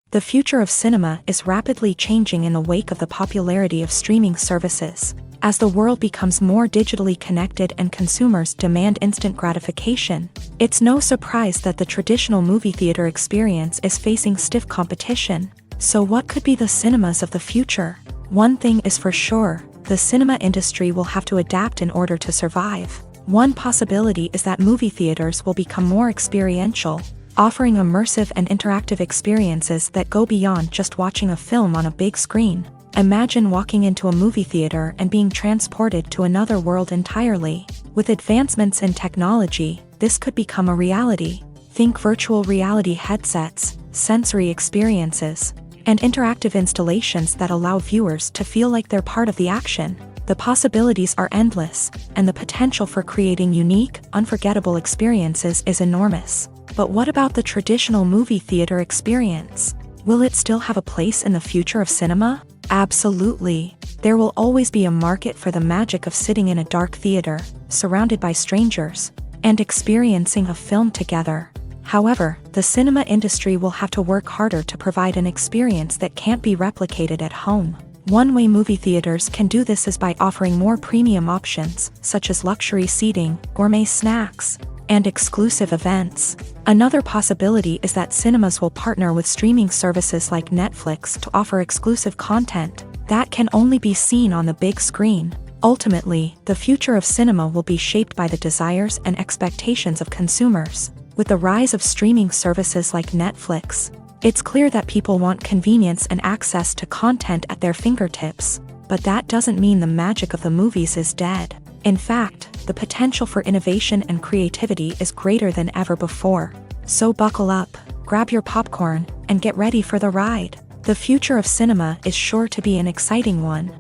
The future of cinema is rapidly changing in the wake of the popularity of streaming services. As the world becomes more digitally connected and consumers demand instant gratification, it's no surprise that the traditional movie theater experience is facing stiff competition. So what could be the cinemas of the future? One thing is for sure, the cinema industry will have to adapt in order to survive. One possibility is that movie theaters will become more experiential, offering immersive and interactive experiences that go beyond just watching a film on a big screen. Imagine walking into a movie theater and being transported to another world entirely. With advancements in technology, this could become a reality. Think virtual reality headsets, sensory experiences, and interactive installations that allow viewers to feel like they're part of the action. The possibilities are endless, and the potential for creating unique, unforgettable experiences is enormous. But what about the traditional movie theater experience? Will it still have a place in the future of cinema? Absolutely. There will always be a market for the magic of sitting in a dark theater, surrounded by strangers, and experiencing a film together. However, the cinema industry will have to work harder to provide an experience that can't be replicated at home. One way movie theaters can do this is by offering more premium options, such as luxury seating, gourmet snacks, and exclusive events. Another possibility is that cinemas will partner with streaming services like Netflix to offer exclusive content that can only be seen on the big screen. Ultimately, the future of cinema will be shaped by the desires and expectations of consumers. With the rise of streaming services like Netflix, it's clear that people want convenience and access to content at their fingertips. But that doesn't mean the magic of the movies is dead. In fact, the potential for innovation and creativity is greater than ever before. So buckle up, grab your popcorn, and get ready for the ride. The future of cinema is sure to be an exciting one.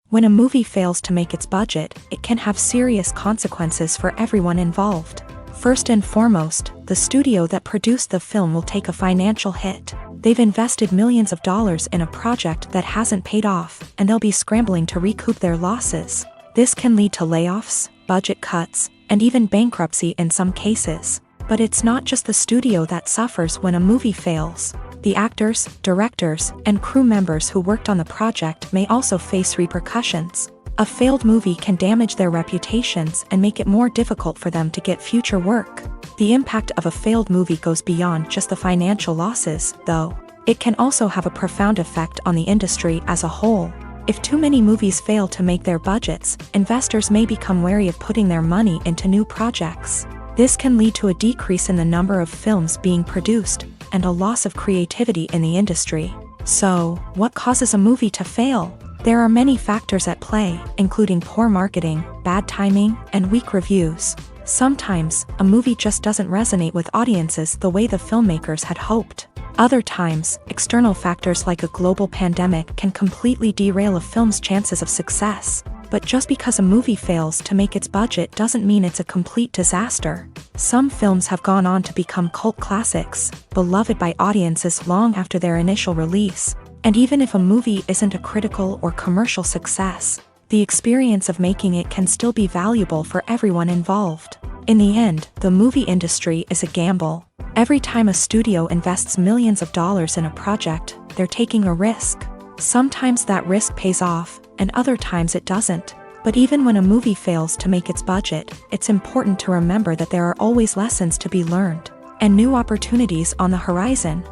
When a movie fails to make its budget, it can have serious consequences for everyone involved. First and foremost, the studio that produced the film will take a financial hit. They've invested millions of dollars in a project that hasn't paid off, and they'll be scrambling to recoup their losses. This can lead to layoffs, budget cuts, and even bankruptcy in some cases. But it's not just the studio that suffers when a movie fails. The actors, directors, and crew members who worked on the project may also face repercussions. A failed movie can damage their reputations and make it more difficult for them to get future work. The impact of a failed movie goes beyond just the financial losses, though. It can also have a profound effect on the industry as a whole. If too many movies fail to make their budgets, investors may become wary of putting their money into new projects. This can lead to a decrease in the number of films being produced, and a loss of creativity in the industry. So, what causes a movie to fail? There are many factors at play, including poor marketing, bad timing, and weak reviews. Sometimes, a movie just doesn't resonate with audiences the way the filmmakers had hoped. Other times, external factors like a global pandemic can completely derail a film's chances of success. But just because a movie fails to make its budget doesn't mean it's a complete disaster. Some films have gone on to become cult classics, beloved by audiences long after their initial release. And even if a movie isn't a critical or commercial success, the experience of making it can still be valuable for everyone involved. In the end, the movie industry is a gamble. Every time a studio invests millions of dollars in a project, they're taking a risk. Sometimes that risk pays off, and other times it doesn't. But even when a movie fails to make its budget, it's important to remember that there are always lessons to be learned, and new opportunities on the horizon.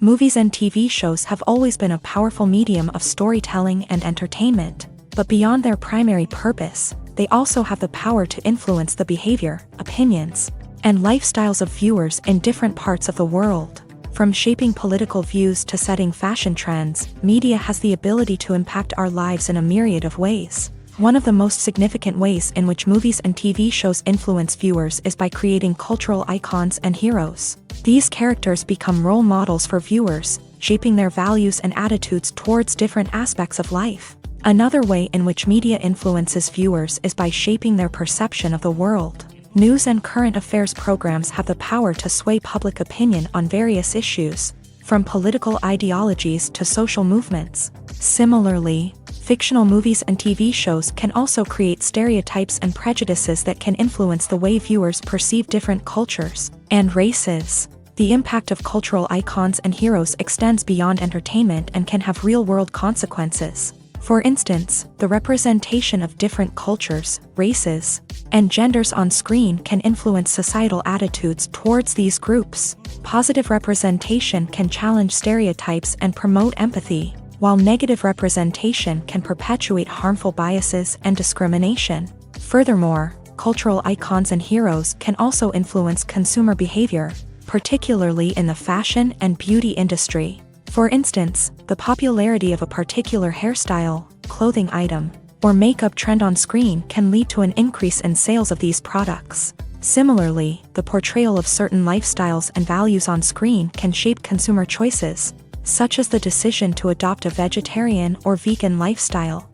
Movies and TV shows have always been a powerful medium of storytelling and entertainment, but beyond their primary purpose, they also have the power to influence the behavior, opinions, and lifestyles of viewers in different parts of the world. From shaping political views to setting fashion trends, media has the ability to impact our lives in a myriad of ways. One of the most significant ways in which movies and TV shows influence viewers is by creating cultural icons and heroes. These characters become role models for viewers, shaping their values and attitudes towards different aspects of life. Another way in which media influences viewers is by shaping their perception of the world. News and current affairs programs have the power to sway public opinion on various issues, from political ideologies to social movements. Similarly, fictional movies and TV shows can also create stereotypes and prejudices that can influence the way viewers perceive different cultures and races. The impact of cultural icons and heroes extends beyond entertainment and can have real-world consequences. For instance, the representation of different cultures, races, and genders on screen can influence societal attitudes towards these groups. Positive representation can challenge stereotypes and promote empathy, while negative representation can perpetuate harmful biases and discrimination. Furthermore, cultural icons and heroes can also influence consumer behavior, particularly in the fashion and beauty industry. For instance, the popularity of a particular hairstyle, clothing item, or makeup trend on screen can lead to an increase in sales of these products. Similarly, the portrayal of certain lifestyles and values on screen can shape consumer choices, such as the decision to adopt a vegetarian or vegan lifestyle.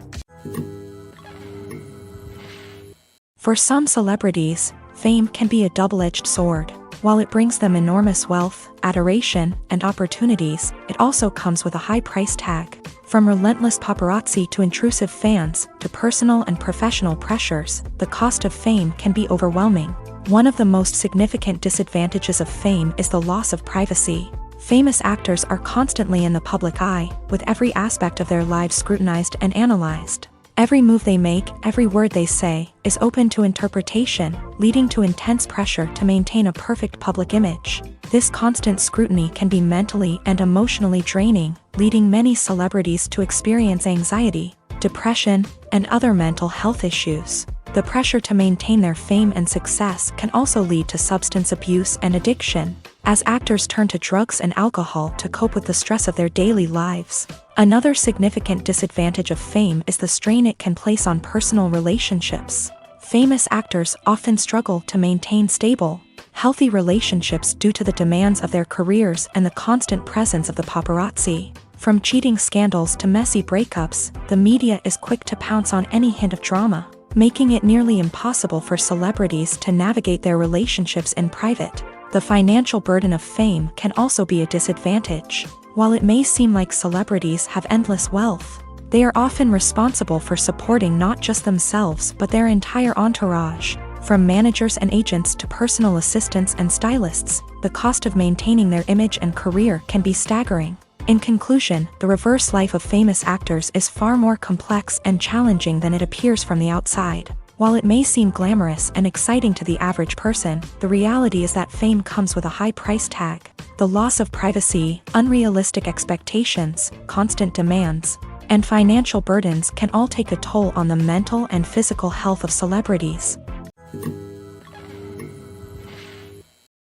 For some celebrities, fame can be a double-edged sword. While it brings them enormous wealth, adoration, and opportunities, it also comes with a high price tag. From relentless paparazzi to intrusive fans, to personal and professional pressures, the cost of fame can be overwhelming. One of the most significant disadvantages of fame is the loss of privacy. Famous actors are constantly in the public eye, with every aspect of their lives scrutinized and analyzed. Every move they make, every word they say, is open to interpretation, leading to intense pressure to maintain a perfect public image. This constant scrutiny can be mentally and emotionally draining, leading many celebrities to experience anxiety, depression, and other mental health issues. The pressure to maintain their fame and success can also lead to substance abuse and addiction, as actors turn to drugs and alcohol to cope with the stress of their daily lives. Another significant disadvantage of fame is the strain it can place on personal relationships. Famous actors often struggle to maintain stable, healthy relationships due to the demands of their careers and the constant presence of the paparazzi. From cheating scandals to messy breakups, the media is quick to pounce on any hint of drama, making it nearly impossible for celebrities to navigate their relationships in private. The financial burden of fame can also be a disadvantage. While it may seem like celebrities have endless wealth, they are often responsible for supporting not just themselves but their entire entourage. From managers and agents to personal assistants and stylists, the cost of maintaining their image and career can be staggering. In conclusion, the reverse life of famous actors is far more complex and challenging than it appears from the outside. While it may seem glamorous and exciting to the average person, the reality is that fame comes with a high price tag. The loss of privacy, unrealistic expectations, constant demands, and financial burdens can all take a toll on the mental and physical health of celebrities.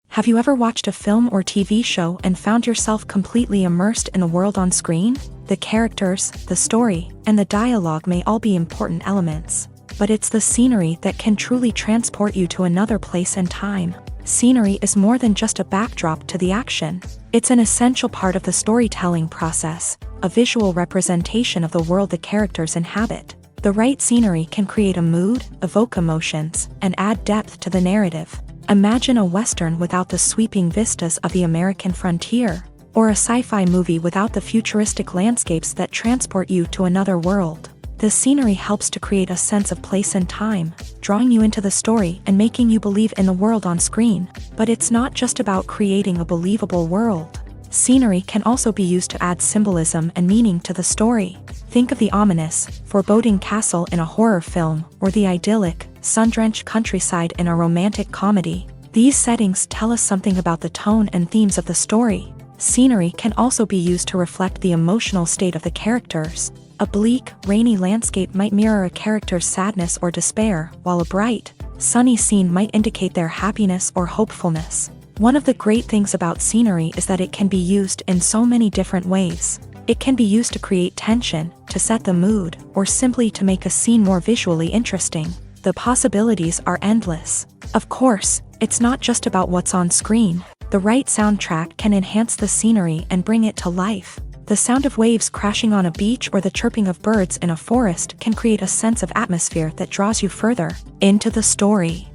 Have you ever watched a film or TV show and found yourself completely immersed in the world on screen? The characters, the story, and the dialogue may all be important elements, but it's the scenery that can truly transport you to another place and time. Scenery is more than just a backdrop to the action. It's an essential part of the storytelling process, a visual representation of the world the characters inhabit. The right scenery can create a mood, evoke emotions, and add depth to the narrative. Imagine a Western without the sweeping vistas of the American frontier, or a sci-fi movie without the futuristic landscapes that transport you to another world. The scenery helps to create a sense of place and time, drawing you into the story and making you believe in the world on screen. But it's not just about creating a believable world. Scenery can also be used to add symbolism and meaning to the story. Think of the ominous, foreboding castle in a horror film, or the idyllic, sun-drenched countryside in a romantic comedy. These settings tell us something about the tone and themes of the story. Scenery can also be used to reflect the emotional state of the characters. A bleak, rainy landscape might mirror a character's sadness or despair, while a bright, sunny scene might indicate their happiness or hopefulness. One of the great things about scenery is that it can be used in so many different ways. It can be used to create tension, to set the mood, or simply to make a scene more visually interesting. The possibilities are endless. Of course, it's not just about what's on screen. The right soundtrack can enhance the scenery and bring it to life. The sound of waves crashing on a beach or the chirping of birds in a forest can create a sense of atmosphere that draws you further into the story.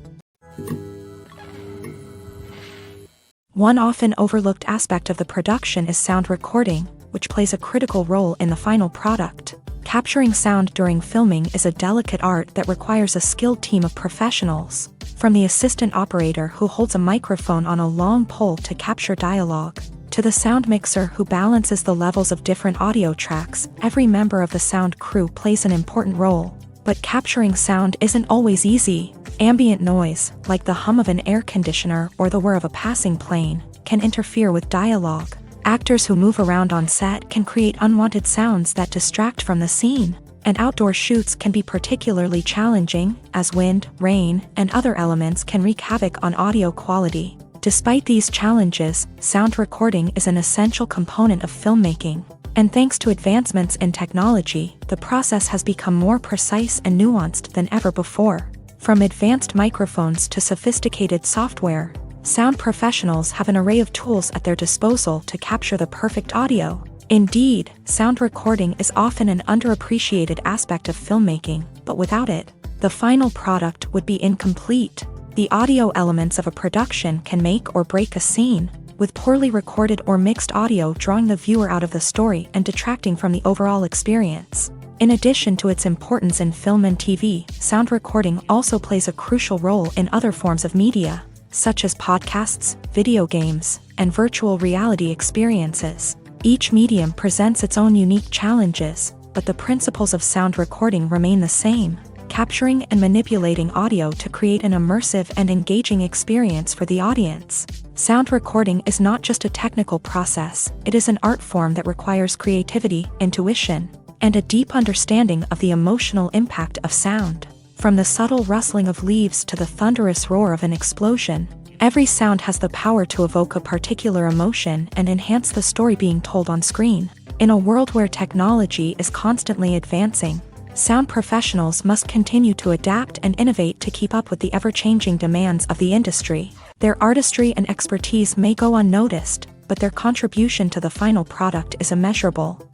One often overlooked aspect of the production is sound recording, which plays a critical role in the final product. Capturing sound during filming is a delicate art that requires a skilled team of professionals. From the assistant operator who holds a microphone on a long pole to capture dialogue, to the sound mixer who balances the levels of different audio tracks, every member of the sound crew plays an important role. But capturing sound isn't always easy. Ambient noise, like the hum of an air conditioner or the whir of a passing plane, can interfere with dialogue. Actors who move around on set can create unwanted sounds that distract from the scene. And outdoor shoots can be particularly challenging, as wind, rain, and other elements can wreak havoc on audio quality. Despite these challenges, sound recording is an essential component of filmmaking. And thanks to advancements in technology, the process has become more precise and nuanced than ever before. From advanced microphones to sophisticated software, sound professionals have an array of tools at their disposal to capture the perfect audio. Indeed, sound recording is often an underappreciated aspect of filmmaking, but without it, the final product would be incomplete. The audio elements of a production can make or break a scene, with poorly recorded or mixed audio drawing the viewer out of the story and detracting from the overall experience. In addition to its importance in film and TV, sound recording also plays a crucial role in other forms of media, such as podcasts, video games, and virtual reality experiences. Each medium presents its own unique challenges, but the principles of sound recording remain the same: capturing and manipulating audio to create an immersive and engaging experience for the audience. Sound recording is not just a technical process, it is an art form that requires creativity, intuition, and a deep understanding of the emotional impact of sound. From the subtle rustling of leaves to the thunderous roar of an explosion, every sound has the power to evoke a particular emotion and enhance the story being told on screen. In a world where technology is constantly advancing, sound professionals must continue to adapt and innovate to keep up with the ever-changing demands of the industry. Their artistry and expertise may go unnoticed, but their contribution to the final product is immeasurable.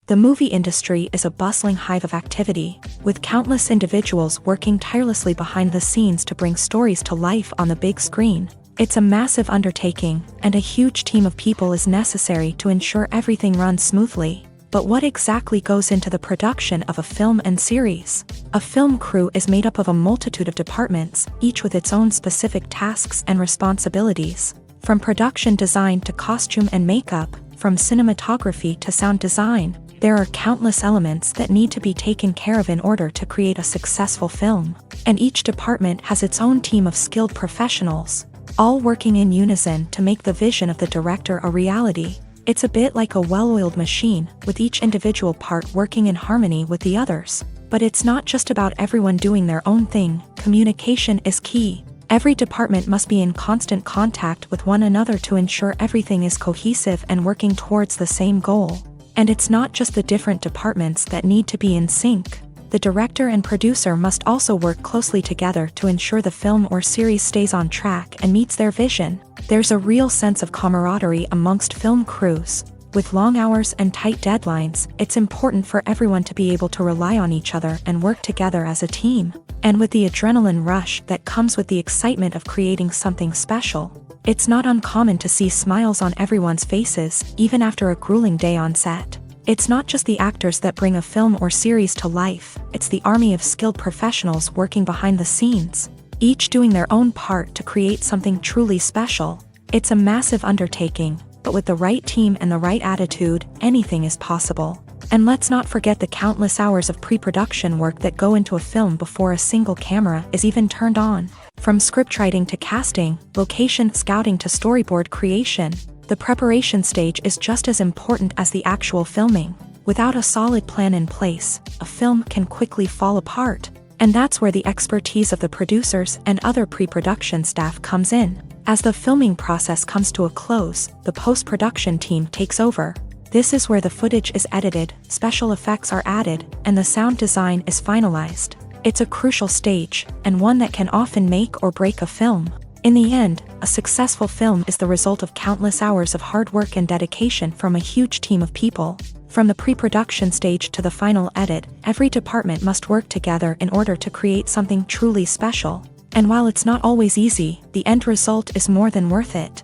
The movie industry is a bustling hive of activity, with countless individuals working tirelessly behind the scenes to bring stories to life on the big screen. It's a massive undertaking, and a huge team of people is necessary to ensure everything runs smoothly. But what exactly goes into the production of a film and series? A film crew is made up of a multitude of departments, each with its own specific tasks and responsibilities. From production design to costume and makeup, from cinematography to sound design, there are countless elements that need to be taken care of in order to create a successful film. And each department has its own team of skilled professionals, all working in unison to make the vision of the director a reality. It's a bit like a well-oiled machine, with each individual part working in harmony with the others. But it's not just about everyone doing their own thing. Communication is key. Every department must be in constant contact with one another to ensure everything is cohesive and working towards the same goal. And it's not just the different departments that need to be in sync. The director and producer must also work closely together to ensure the film or series stays on track and meets their vision. There's a real sense of camaraderie amongst film crews. With long hours and tight deadlines, it's important for everyone to be able to rely on each other and work together as a team. And with the adrenaline rush that comes with the excitement of creating something special, it's not uncommon to see smiles on everyone's faces, even after a grueling day on set. It's not just the actors that bring a film or series to life, it's the army of skilled professionals working behind the scenes, each doing their own part to create something truly special. It's a massive undertaking, but with the right team and the right attitude, anything is possible. And let's not forget the countless hours of pre-production work that go into a film before a single camera is even turned on. From scriptwriting to casting, location scouting to storyboard creation, the preparation stage is just as important as the actual filming. Without a solid plan in place, a film can quickly fall apart. And that's where the expertise of the producers and other pre-production staff comes in. As the filming process comes to a close, the post-production team takes over. This is where the footage is edited, special effects are added, and the sound design is finalized. It's a crucial stage, and one that can often make or break a film. In the end, a successful film is the result of countless hours of hard work and dedication from a huge team of people. From the pre-production stage to the final edit, every department must work together in order to create something truly special. And while it's not always easy, the end result is more than worth it.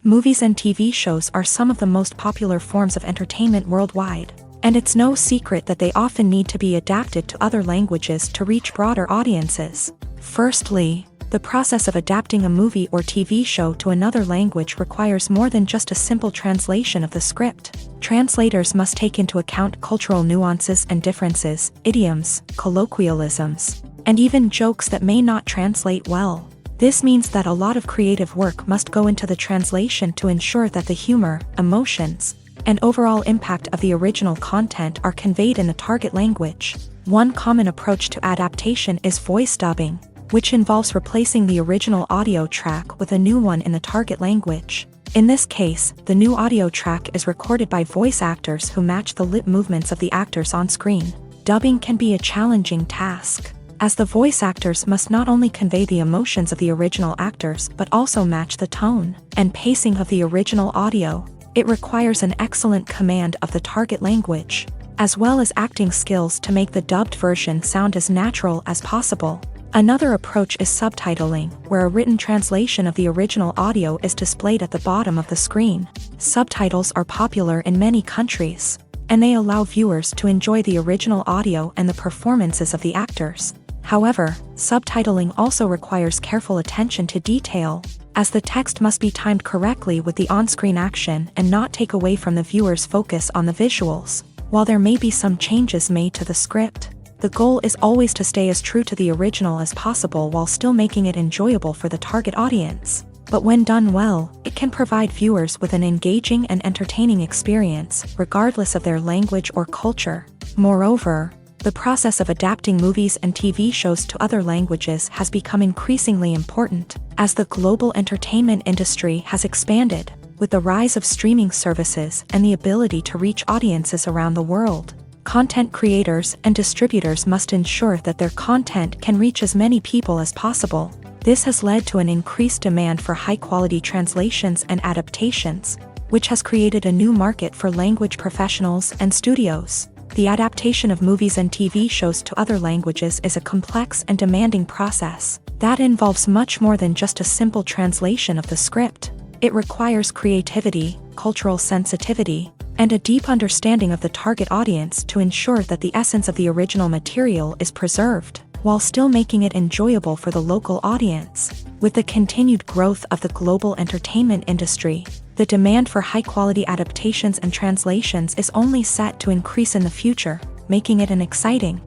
Movies and TV shows are some of the most popular forms of entertainment worldwide. And it's no secret that they often need to be adapted to other languages to reach broader audiences. Firstly, the process of adapting a movie or TV show to another language requires more than just a simple translation of the script. Translators must take into account cultural nuances and differences, idioms, colloquialisms, and even jokes that may not translate well. This means that a lot of creative work must go into the translation to ensure that the humor, emotions, and overall impact of the original content are conveyed in the target language. One common approach to adaptation is voice dubbing, which involves replacing the original audio track with a new one in the target language. In this case, the new audio track is recorded by voice actors who match the lip movements of the actors on screen. Dubbing can be a challenging task, as the voice actors must not only convey the emotions of the original actors but also match the tone and pacing of the original audio. It requires an excellent command of the target language, as well as acting skills to make the dubbed version sound as natural as possible. Another approach is subtitling, where a written translation of the original audio is displayed at the bottom of the screen. Subtitles are popular in many countries, and they allow viewers to enjoy the original audio and the performances of the actors. However, subtitling also requires careful attention to detail, as the text must be timed correctly with the on-screen action and not take away from the viewer's focus on the visuals. While there may be some changes made to the script, the goal is always to stay as true to the original as possible while still making it enjoyable for the target audience. But when done well, it can provide viewers with an engaging and entertaining experience, regardless of their language or culture. Moreover, the process of adapting movies and TV shows to other languages has become increasingly important, as the global entertainment industry has expanded, with the rise of streaming services and the ability to reach audiences around the world. Content creators and distributors must ensure that their content can reach as many people as possible. This has led to an increased demand for high-quality translations and adaptations, which has created a new market for language professionals and studios. The adaptation of movies and TV shows to other languages is a complex and demanding process that involves much more than just a simple translation of the script. It requires creativity, cultural sensitivity, and a deep understanding of the target audience to ensure that the essence of the original material is preserved, while still making it enjoyable for the local audience. With the continued growth of the global entertainment industry, the demand for high-quality adaptations and translations is only set to increase in the future, making it an exciting.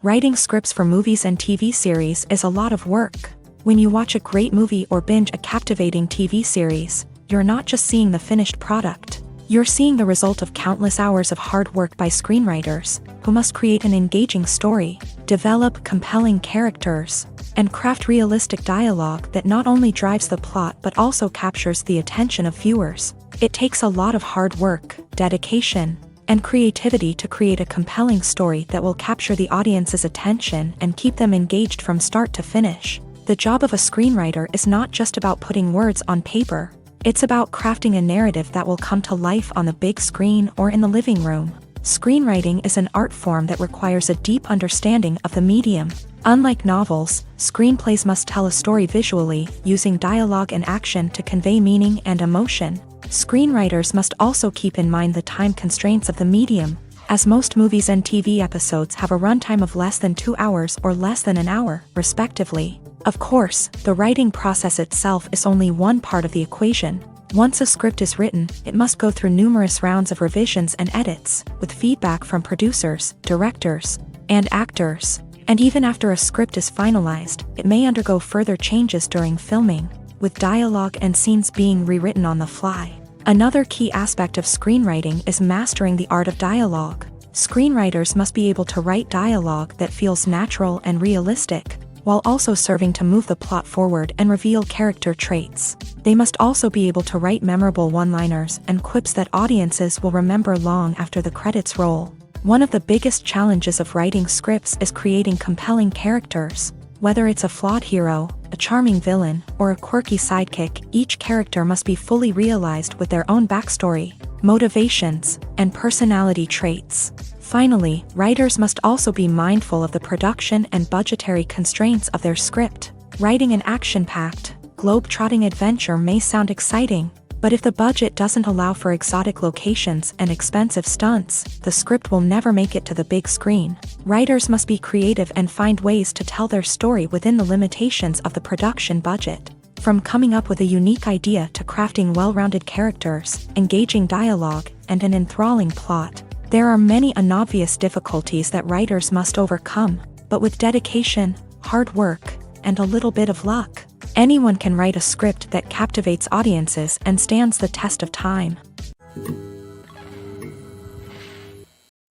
Writing scripts for movies and TV series is a lot of work. When you watch a great movie or binge a captivating TV series, you're not just seeing the finished product. You're seeing the result of countless hours of hard work by screenwriters, who must create an engaging story, develop compelling characters, and craft realistic dialogue that not only drives the plot but also captures the attention of viewers. It takes a lot of hard work, dedication, and creativity to create a compelling story that will capture the audience's attention and keep them engaged from start to finish. The job of a screenwriter is not just about putting words on paper. It's about crafting a narrative that will come to life on the big screen or in the living room. Screenwriting is an art form that requires a deep understanding of the medium. Unlike novels, screenplays must tell a story visually, using dialogue and action to convey meaning and emotion. Screenwriters must also keep in mind the time constraints of the medium, as most movies and TV episodes have a runtime of less than 2 hours or less than an hour, respectively. Of course, the writing process itself is only one part of the equation. Once a script is written, it must go through numerous rounds of revisions and edits, with feedback from producers, directors, and actors. And even after a script is finalized, it may undergo further changes during filming, with dialogue and scenes being rewritten on the fly. Another key aspect of screenwriting is mastering the art of dialogue. Screenwriters must be able to write dialogue that feels natural and realistic, while also serving to move the plot forward and reveal character traits. They must also be able to write memorable one-liners and quips that audiences will remember long after the credits roll. One of the biggest challenges of writing scripts is creating compelling characters. Whether it's a flawed hero, a charming villain, or a quirky sidekick, each character must be fully realized with their own backstory, motivations, and personality traits. Finally, writers must also be mindful of the production and budgetary constraints of their script. Writing an action-packed, globe-trotting adventure may sound exciting, but if the budget doesn't allow for exotic locations and expensive stunts, the script will never make it to the big screen. Writers must be creative and find ways to tell their story within the limitations of the production budget. From coming up with a unique idea to crafting well-rounded characters, engaging dialogue, and an enthralling plot, there are many unobvious difficulties that writers must overcome, but with dedication, hard work, and a little bit of luck, anyone can write a script that captivates audiences and stands the test of time.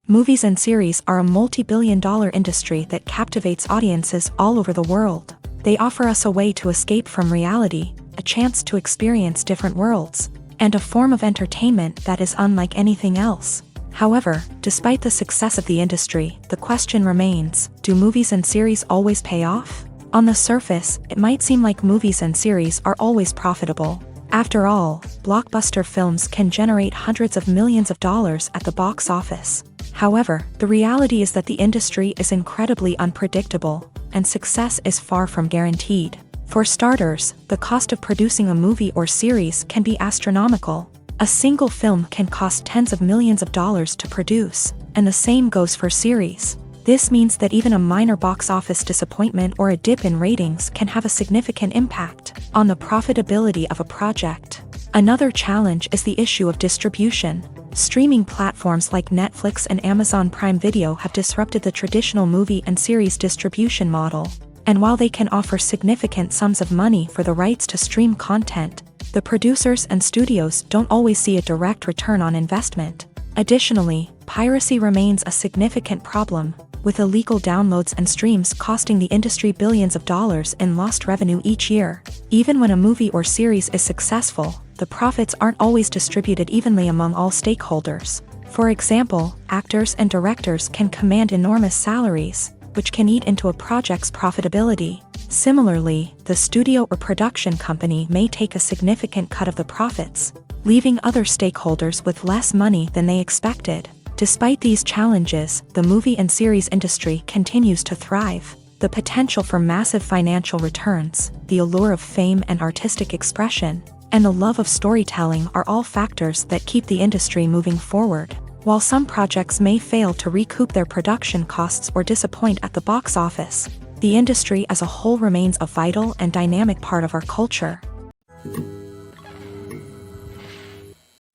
Movies and series are a multi-billion-dollar industry that captivates audiences all over the world. They offer us a way to escape from reality, a chance to experience different worlds, and a form of entertainment that is unlike anything else. However, despite the success of the industry, the question remains, do movies and series always pay off? On the surface, it might seem like movies and series are always profitable. After all, blockbuster films can generate hundreds of millions of dollars at the box office. However, the reality is that the industry is incredibly unpredictable, and success is far from guaranteed. For starters, the cost of producing a movie or series can be astronomical. A single film can cost tens of millions of dollars to produce, and the same goes for series. This means that even a minor box office disappointment or a dip in ratings can have a significant impact on the profitability of a project. Another challenge is the issue of distribution. Streaming platforms like Netflix and Amazon Prime Video have disrupted the traditional movie and series distribution model. And while they can offer significant sums of money for the rights to stream content, the producers and studios don't always see a direct return on investment. Additionally, piracy remains a significant problem, with illegal downloads and streams costing the industry billions of dollars in lost revenue each year. Even when a movie or series is successful, the profits aren't always distributed evenly among all stakeholders. For example, actors and directors can command enormous salaries, which can eat into a project's profitability. Similarly, the studio or production company may take a significant cut of the profits, leaving other stakeholders with less money than they expected. Despite these challenges, the movie and series industry continues to thrive. The potential for massive financial returns, the allure of fame and artistic expression, and the love of storytelling are all factors that keep the industry moving forward. While some projects may fail to recoup their production costs or disappoint at the box office, the industry as a whole remains a vital and dynamic part of our culture.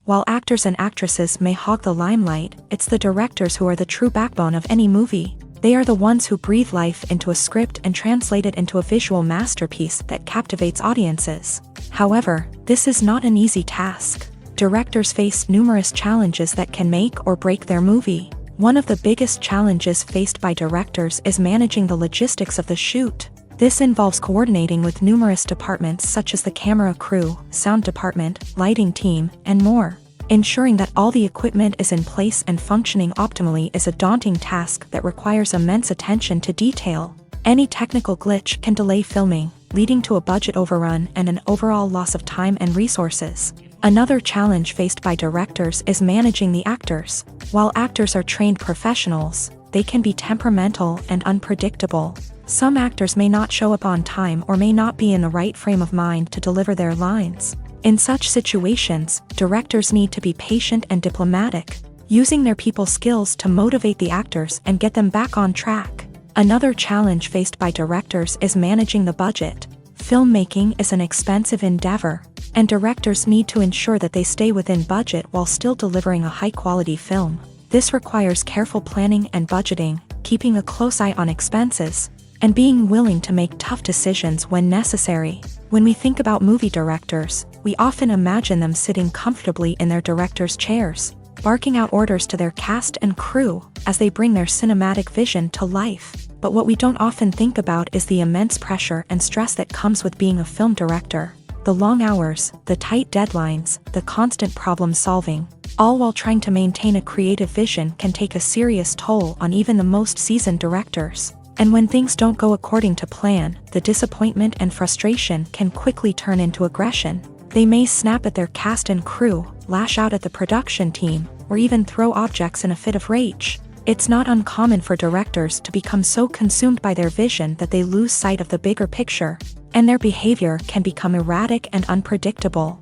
While actors and actresses may hog the limelight, it's the directors who are the true backbone of any movie. They are the ones who breathe life into a script and translate it into a visual masterpiece that captivates audiences. However, this is not an easy task. Directors face numerous challenges that can make or break their movie. One of the biggest challenges faced by directors is managing the logistics of the shoot. This involves coordinating with numerous departments such as the camera crew, sound department, lighting team, and more. Ensuring that all the equipment is in place and functioning optimally is a daunting task that requires immense attention to detail. Any technical glitch can delay filming, leading to a budget overrun and an overall loss of time and resources. Another challenge faced by directors is managing the actors. While actors are trained professionals, they can be temperamental and unpredictable. Some actors may not show up on time or may not be in the right frame of mind to deliver their lines. In such situations, directors need to be patient and diplomatic, using their people skills to motivate the actors and get them back on track. Another challenge faced by directors is managing the budget. Filmmaking is an expensive endeavor, and directors need to ensure that they stay within budget while still delivering a high-quality film. This requires careful planning and budgeting, keeping a close eye on expenses, and being willing to make tough decisions when necessary. When we think about movie directors, we often imagine them sitting comfortably in their director's chairs, barking out orders to their cast and crew as they bring their cinematic vision to life. But what we don't often think about is the immense pressure and stress that comes with being a film director. The long hours, the tight deadlines, the constant problem solving, all while trying to maintain a creative vision can take a serious toll on even the most seasoned directors. And when things don't go according to plan, the disappointment and frustration can quickly turn into aggression. They may snap at their cast and crew, lash out at the production team, or even throw objects in a fit of rage. It's not uncommon for directors to become so consumed by their vision that they lose sight of the bigger picture, and their behavior can become erratic and unpredictable.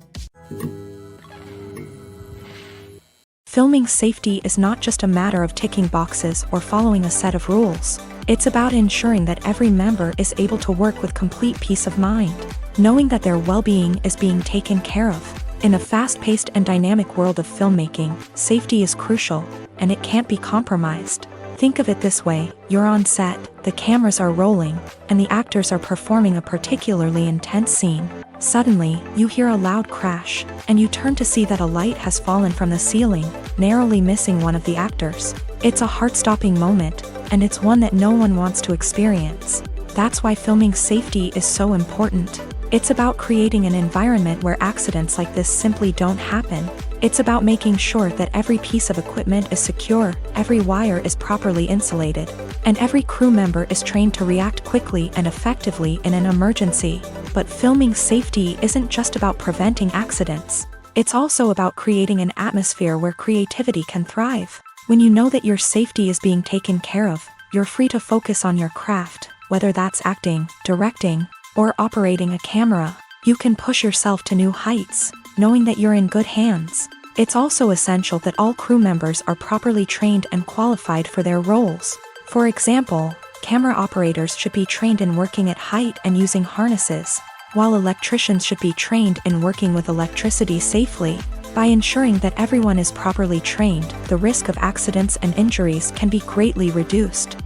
Filming safety is not just a matter of ticking boxes or following a set of rules. It's about ensuring that every member is able to work with complete peace of mind, knowing that their well-being is being taken care of. In a fast-paced and dynamic world of filmmaking, safety is crucial, and it can't be compromised. Think of it this way: you're on set, the cameras are rolling, and the actors are performing a particularly intense scene. Suddenly, you hear a loud crash, and you turn to see that a light has fallen from the ceiling, narrowly missing one of the actors. It's a heart-stopping moment, and it's one that no one wants to experience. That's why filming safety is so important. It's about creating an environment where accidents like this simply don't happen. It's about making sure that every piece of equipment is secure, every wire is properly insulated, and every crew member is trained to react quickly and effectively in an emergency. But filming safety isn't just about preventing accidents. It's also about creating an atmosphere where creativity can thrive. When you know that your safety is being taken care of, you're free to focus on your craft, whether that's acting, directing, or operating a camera. You can push yourself to new heights, knowing that you're in good hands. It's also essential that all crew members are properly trained and qualified for their roles. For example, camera operators should be trained in working at height and using harnesses, while electricians should be trained in working with electricity safely. By ensuring that everyone is properly trained, the risk of accidents and injuries can be greatly reduced.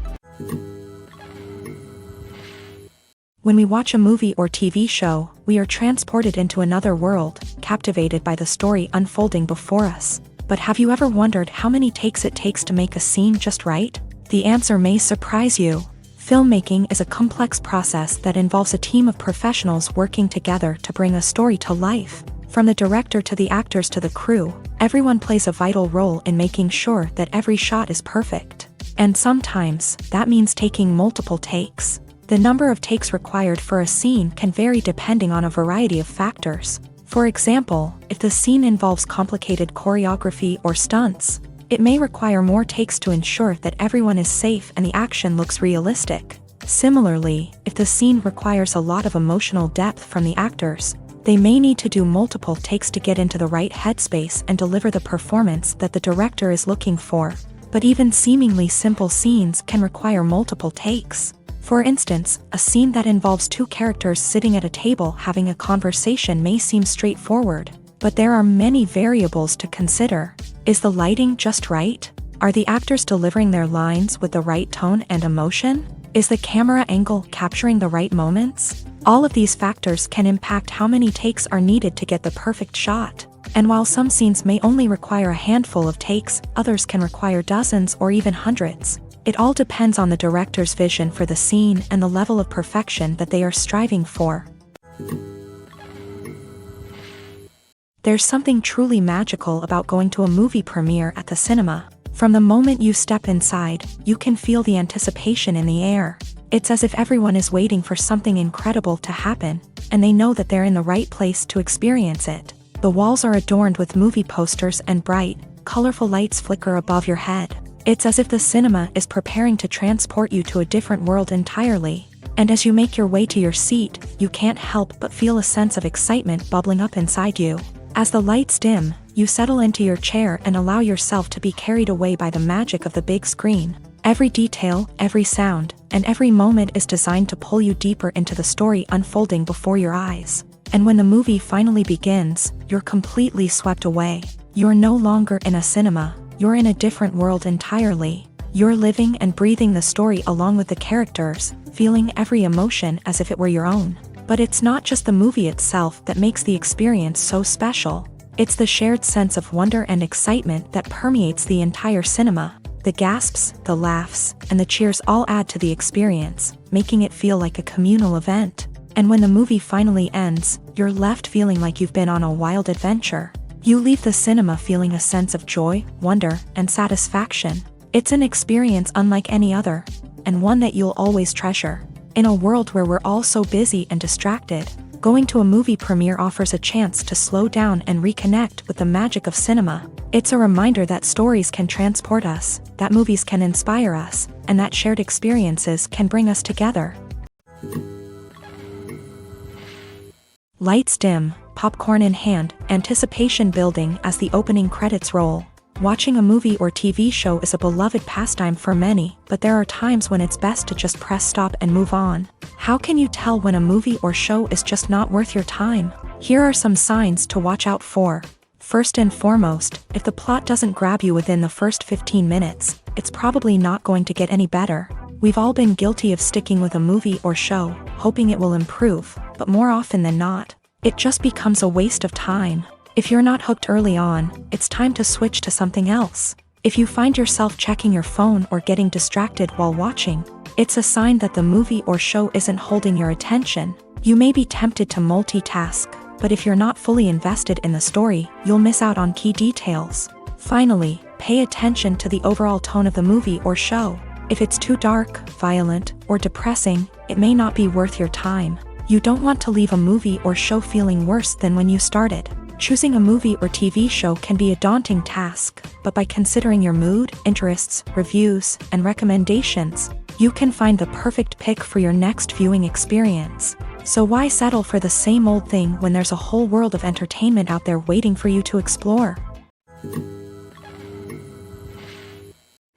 When we watch a movie or TV show, we are transported into another world, captivated by the story unfolding before us. But have you ever wondered how many takes it takes to make a scene just right? The answer may surprise you. Filmmaking is a complex process that involves a team of professionals working together to bring a story to life. From the director to the actors to the crew, everyone plays a vital role in making sure that every shot is perfect. And sometimes, that means taking multiple takes. The number of takes required for a scene can vary depending on a variety of factors. For example, if the scene involves complicated choreography or stunts, it may require more takes to ensure that everyone is safe and the action looks realistic. Similarly, if the scene requires a lot of emotional depth from the actors, they may need to do multiple takes to get into the right headspace and deliver the performance that the director is looking for. But even seemingly simple scenes can require multiple takes. For instance, a scene that involves two characters sitting at a table having a conversation may seem straightforward, but there are many variables to consider. Is the lighting just right? Are the actors delivering their lines with the right tone and emotion? Is the camera angle capturing the right moments? All of these factors can impact how many takes are needed to get the perfect shot. And while some scenes may only require a handful of takes, others can require dozens or even hundreds. It all depends on the director's vision for the scene and the level of perfection that they are striving for. There's something truly magical about going to a movie premiere at the cinema. From the moment you step inside, you can feel the anticipation in the air. It's as if everyone is waiting for something incredible to happen, and they know that they're in the right place to experience it. The walls are adorned with movie posters and bright, colorful lights flicker above your head. It's as if the cinema is preparing to transport you to a different world entirely. And as you make your way to your seat, you can't help but feel a sense of excitement bubbling up inside you. As the lights dim, you settle into your chair and allow yourself to be carried away by the magic of the big screen. Every detail, every sound, and every moment is designed to pull you deeper into the story unfolding before your eyes. And when the movie finally begins, you're completely swept away. You're no longer in a cinema. You're in a different world entirely. You're living and breathing the story along with the characters, feeling every emotion as if it were your own. But it's not just the movie itself that makes the experience so special. It's the shared sense of wonder and excitement that permeates the entire cinema. The gasps, the laughs, and the cheers all add to the experience, making it feel like a communal event. And when the movie finally ends, you're left feeling like you've been on a wild adventure. You leave the cinema feeling a sense of joy, wonder, and satisfaction. It's an experience unlike any other, and one that you'll always treasure. In a world where we're all so busy and distracted, going to a movie premiere offers a chance to slow down and reconnect with the magic of cinema. It's a reminder that stories can transport us, that movies can inspire us, and that shared experiences can bring us together. Lights dim, popcorn in hand, anticipation building as the opening credits roll. Watching a movie or TV show is a beloved pastime for many, but there are times when it's best to just press stop and move on. How can you tell when a movie or show is just not worth your time? Here are some signs to watch out for. First and foremost, if the plot doesn't grab you within the first 15 minutes, it's probably not going to get any better. We've all been guilty of sticking with a movie or show, hoping it will improve, but more often than not, it just becomes a waste of time. If you're not hooked early on, it's time to switch to something else. If you find yourself checking your phone or getting distracted while watching, it's a sign that the movie or show isn't holding your attention. You may be tempted to multitask, but if you're not fully invested in the story, you'll miss out on key details. Finally, pay attention to the overall tone of the movie or show. If it's too dark, violent, or depressing, it may not be worth your time. You don't want to leave a movie or show feeling worse than when you started. Choosing a movie or TV show can be a daunting task, but by considering your mood, interests, reviews, and recommendations, you can find the perfect pick for your next viewing experience. So why settle for the same old thing when there's a whole world of entertainment out there waiting for you to explore?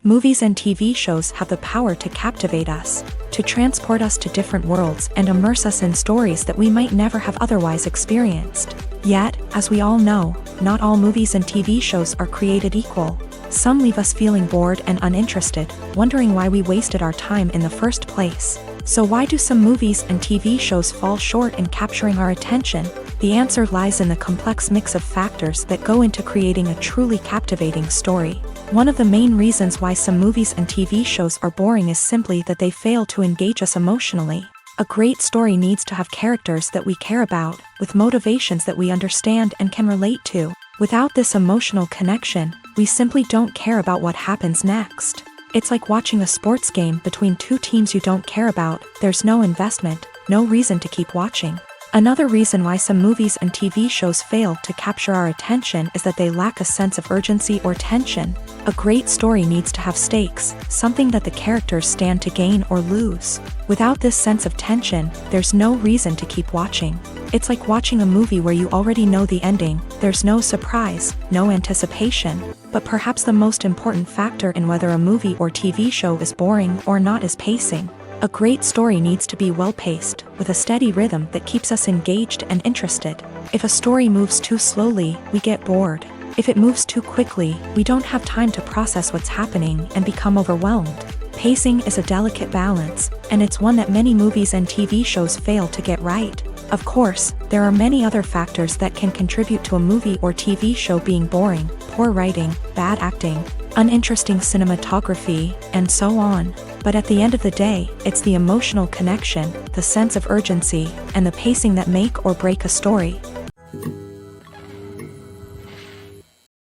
Movies and TV shows have the power to captivate us, to transport us to different worlds and immerse us in stories that we might never have otherwise experienced. Yet, as we all know, not all movies and TV shows are created equal. Some leave us feeling bored and uninterested, wondering why we wasted our time in the first place. So why do some movies and TV shows fall short in capturing our attention? The answer lies in the complex mix of factors that go into creating a truly captivating story. One of the main reasons why some movies and TV shows are boring is simply that they fail to engage us emotionally. A great story needs to have characters that we care about, with motivations that we understand and can relate to. Without this emotional connection, we simply don't care about what happens next. It's like watching a sports game between two teams you don't care about. There's no investment, no reason to keep watching. Another reason why some movies and TV shows fail to capture our attention is that they lack a sense of urgency or tension. A great story needs to have stakes, something that the characters stand to gain or lose. Without this sense of tension, there's no reason to keep watching. It's like watching a movie where you already know the ending. There's no surprise, no anticipation. But perhaps the most important factor in whether a movie or TV show is boring or not is pacing. A great story needs to be well-paced, with a steady rhythm that keeps us engaged and interested. If a story moves too slowly, we get bored. If it moves too quickly, we don't have time to process what's happening and become overwhelmed. Pacing is a delicate balance, and it's one that many movies and TV shows fail to get right. Of course, there are many other factors that can contribute to a movie or TV show being boring: poor writing, bad acting, uninteresting cinematography, and so on. But at the end of the day, it's the emotional connection, the sense of urgency, and the pacing that make or break a story.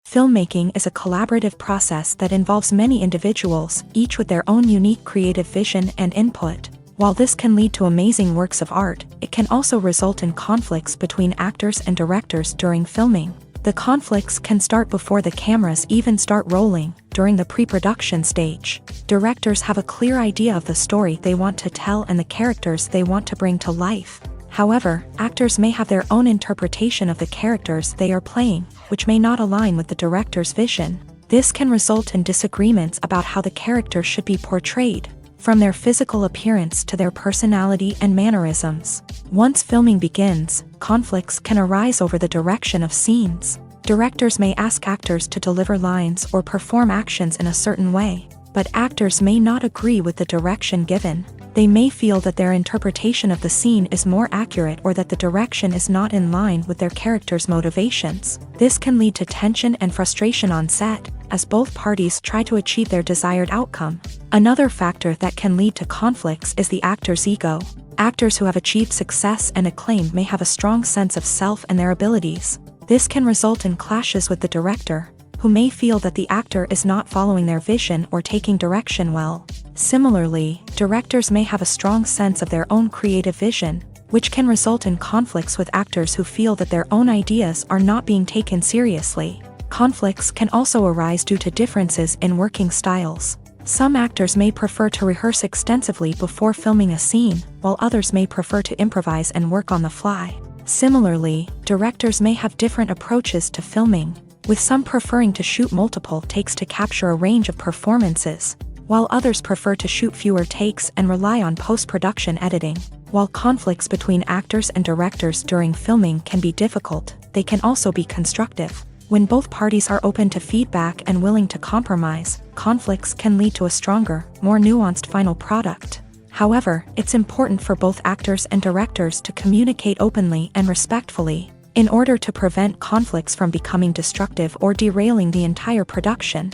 Filmmaking is a collaborative process that involves many individuals, each with their own unique creative vision and input. While this can lead to amazing works of art, it can also result in conflicts between actors and directors during filming. The conflicts can start before the cameras even start rolling, during the pre-production stage. Directors have a clear idea of the story they want to tell and the characters they want to bring to life. However, actors may have their own interpretation of the characters they are playing, which may not align with the director's vision. This can result in disagreements about how the characters should be portrayed, from their physical appearance to their personality and mannerisms. Once filming begins, conflicts can arise over the direction of scenes. Directors may ask actors to deliver lines or perform actions in a certain way, but actors may not agree with the direction given. They may feel that their interpretation of the scene is more accurate or that the direction is not in line with their character's motivations. This can lead to tension and frustration on set, as both parties try to achieve their desired outcome. Another factor that can lead to conflicts is the actor's ego. Actors who have achieved success and acclaim may have a strong sense of self and their abilities. This can result in clashes with the director, who may feel that the actor is not following their vision or taking direction well. Similarly, directors may have a strong sense of their own creative vision, which can result in conflicts with actors who feel that their own ideas are not being taken seriously. Conflicts can also arise due to differences in working styles. Some actors may prefer to rehearse extensively before filming a scene, while others may prefer to improvise and work on the fly. Similarly, directors may have different approaches to filming, with some preferring to shoot multiple takes to capture a range of performances, while others prefer to shoot fewer takes and rely on post-production editing. While conflicts between actors and directors during filming can be difficult, they can also be constructive. When both parties are open to feedback and willing to compromise, conflicts can lead to a stronger, more nuanced final product. However, it's important for both actors and directors to communicate openly and respectfully, in order to prevent conflicts from becoming destructive or derailing the entire production.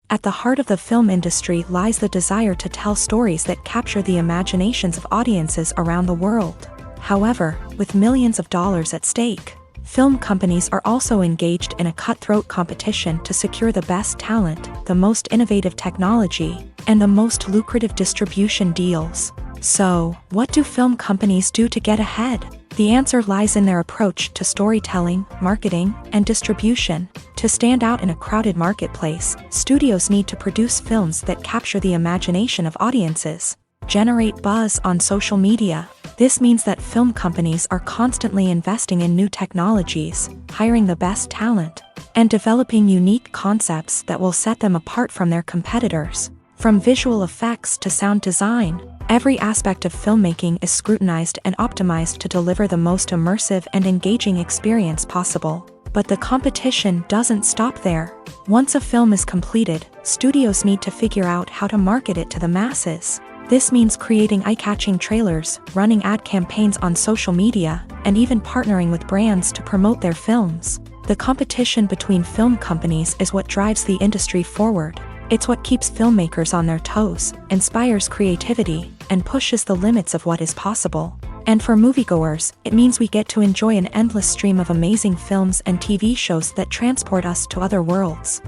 At the heart of the film industry lies the desire to tell stories that capture the imaginations of audiences around the world. However, with millions of dollars at stake, film companies are also engaged in a cutthroat competition to secure the best talent, the most innovative technology, and the most lucrative distribution deals. So, what do film companies do to get ahead? The answer lies in their approach to storytelling, marketing, and distribution. To stand out in a crowded marketplace, studios need to produce films that capture the imagination of audiences, generate buzz on social media. This means that film companies are constantly investing in new technologies, hiring the best talent, and developing unique concepts that will set them apart from their competitors. From visual effects to sound design, every aspect of filmmaking is scrutinized and optimized to deliver the most immersive and engaging experience possible. But the competition doesn't stop there. Once a film is completed, studios need to figure out how to market it to the masses. This means creating eye-catching trailers, running ad campaigns on social media, and even partnering with brands to promote their films. The competition between film companies is what drives the industry forward. It's what keeps filmmakers on their toes, inspires creativity, and pushes the limits of what is possible. And for moviegoers, it means we get to enjoy an endless stream of amazing films and TV shows that transport us to other worlds.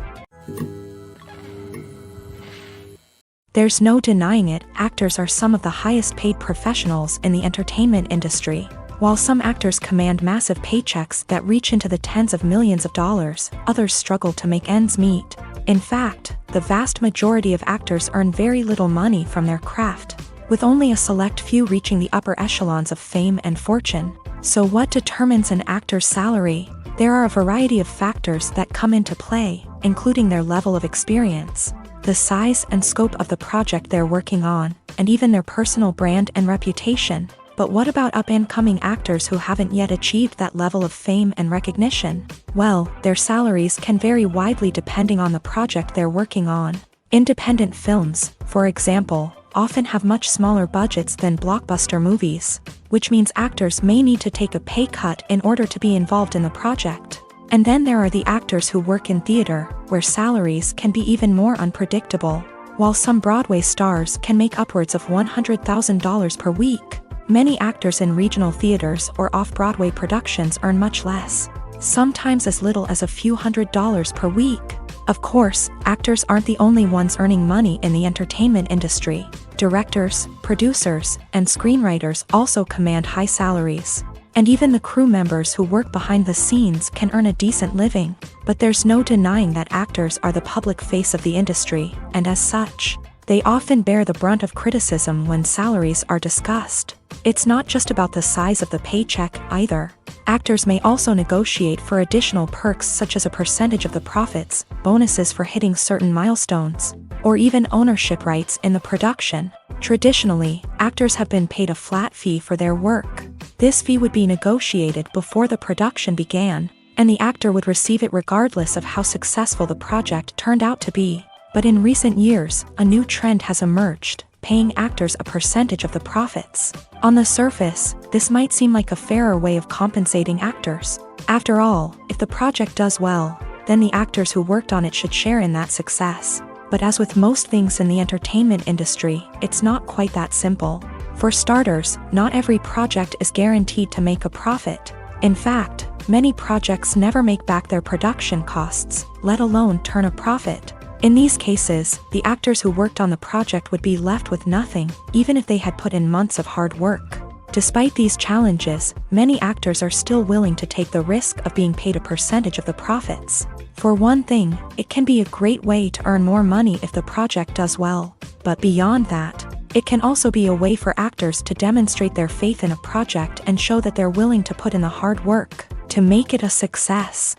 There's no denying it, actors are some of the highest paid professionals in the entertainment industry. While some actors command massive paychecks that reach into the tens of millions of dollars, others struggle to make ends meet. In fact, the vast majority of actors earn very little money from their craft, with only a select few reaching the upper echelons of fame and fortune. So what determines an actor's salary? There are a variety of factors that come into play, including their level of experience, the size and scope of the project they're working on, and even their personal brand and reputation. But what about up-and-coming actors who haven't yet achieved that level of fame and recognition? Well, their salaries can vary widely depending on the project they're working on. Independent films, for example, often have much smaller budgets than blockbuster movies, which means actors may need to take a pay cut in order to be involved in the project. And then there are the actors who work in theater, where salaries can be even more unpredictable. While some Broadway stars can make upwards of $100,000 per week, many actors in regional theaters or off-Broadway productions earn much less, sometimes as little as a few $100s per week. Of course, actors aren't the only ones earning money in the entertainment industry. Directors, producers, and screenwriters also command high salaries. And even the crew members who work behind the scenes can earn a decent living. But there's no denying that actors are the public face of the industry, and as such, they often bear the brunt of criticism when salaries are discussed. It's not just about the size of the paycheck, either. Actors may also negotiate for additional perks such as a percentage of the profits, bonuses for hitting certain milestones, or even ownership rights in the production. Traditionally, actors have been paid a flat fee for their work. This fee would be negotiated before the production began, and the actor would receive it regardless of how successful the project turned out to be. But in recent years, a new trend has emerged, paying actors a percentage of the profits. On the surface, this might seem like a fairer way of compensating actors. After all, if the project does well, then the actors who worked on it should share in that success. But as with most things in the entertainment industry, it's not quite that simple. For starters, not every project is guaranteed to make a profit. In fact, many projects never make back their production costs, let alone turn a profit. In these cases, the actors who worked on the project would be left with nothing, even if they had put in months of hard work. Despite these challenges, many actors are still willing to take the risk of being paid a percentage of the profits. For one thing, it can be a great way to earn more money if the project does well. But beyond that, it can also be a way for actors to demonstrate their faith in a project and show that they're willing to put in the hard work to make it a success.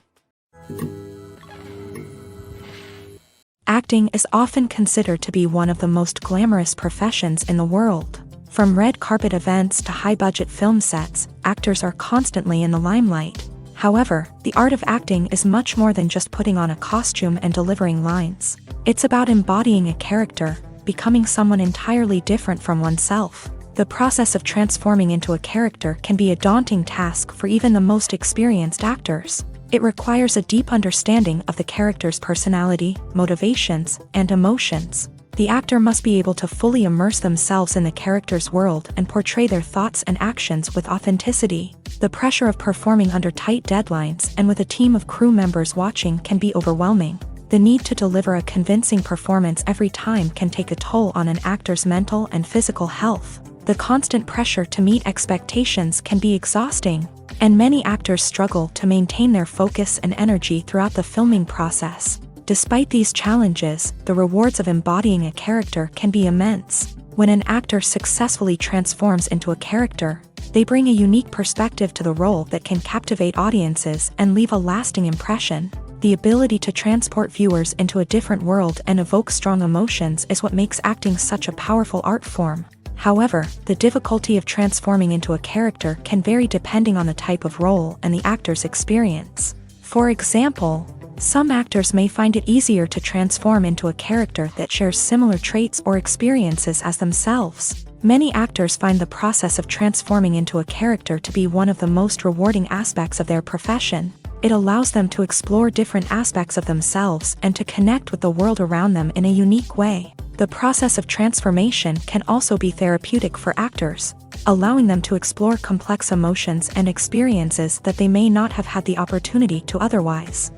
Acting is often considered to be one of the most glamorous professions in the world. From red carpet events to high-budget film sets, actors are constantly in the limelight. However, the art of acting is much more than just putting on a costume and delivering lines. It's about embodying a character, becoming someone entirely different from oneself. The process of transforming into a character can be a daunting task for even the most experienced actors. It requires a deep understanding of the character's personality, motivations, and emotions. The actor must be able to fully immerse themselves in the character's world and portray their thoughts and actions with authenticity. The pressure of performing under tight deadlines and with a team of crew members watching can be overwhelming. The need to deliver a convincing performance every time can take a toll on an actor's mental and physical health. The constant pressure to meet expectations can be exhausting, and many actors struggle to maintain their focus and energy throughout the filming process. Despite these challenges, the rewards of embodying a character can be immense. When an actor successfully transforms into a character, they bring a unique perspective to the role that can captivate audiences and leave a lasting impression. The ability to transport viewers into a different world and evoke strong emotions is what makes acting such a powerful art form. However, the difficulty of transforming into a character can vary depending on the type of role and the actor's experience. For example, some actors may find it easier to transform into a character that shares similar traits or experiences as themselves. Many actors find the process of transforming into a character to be one of the most rewarding aspects of their profession. It allows them to explore different aspects of themselves and to connect with the world around them in a unique way. The process of transformation can also be therapeutic for actors, allowing them to explore complex emotions and experiences that they may not have had the opportunity to otherwise.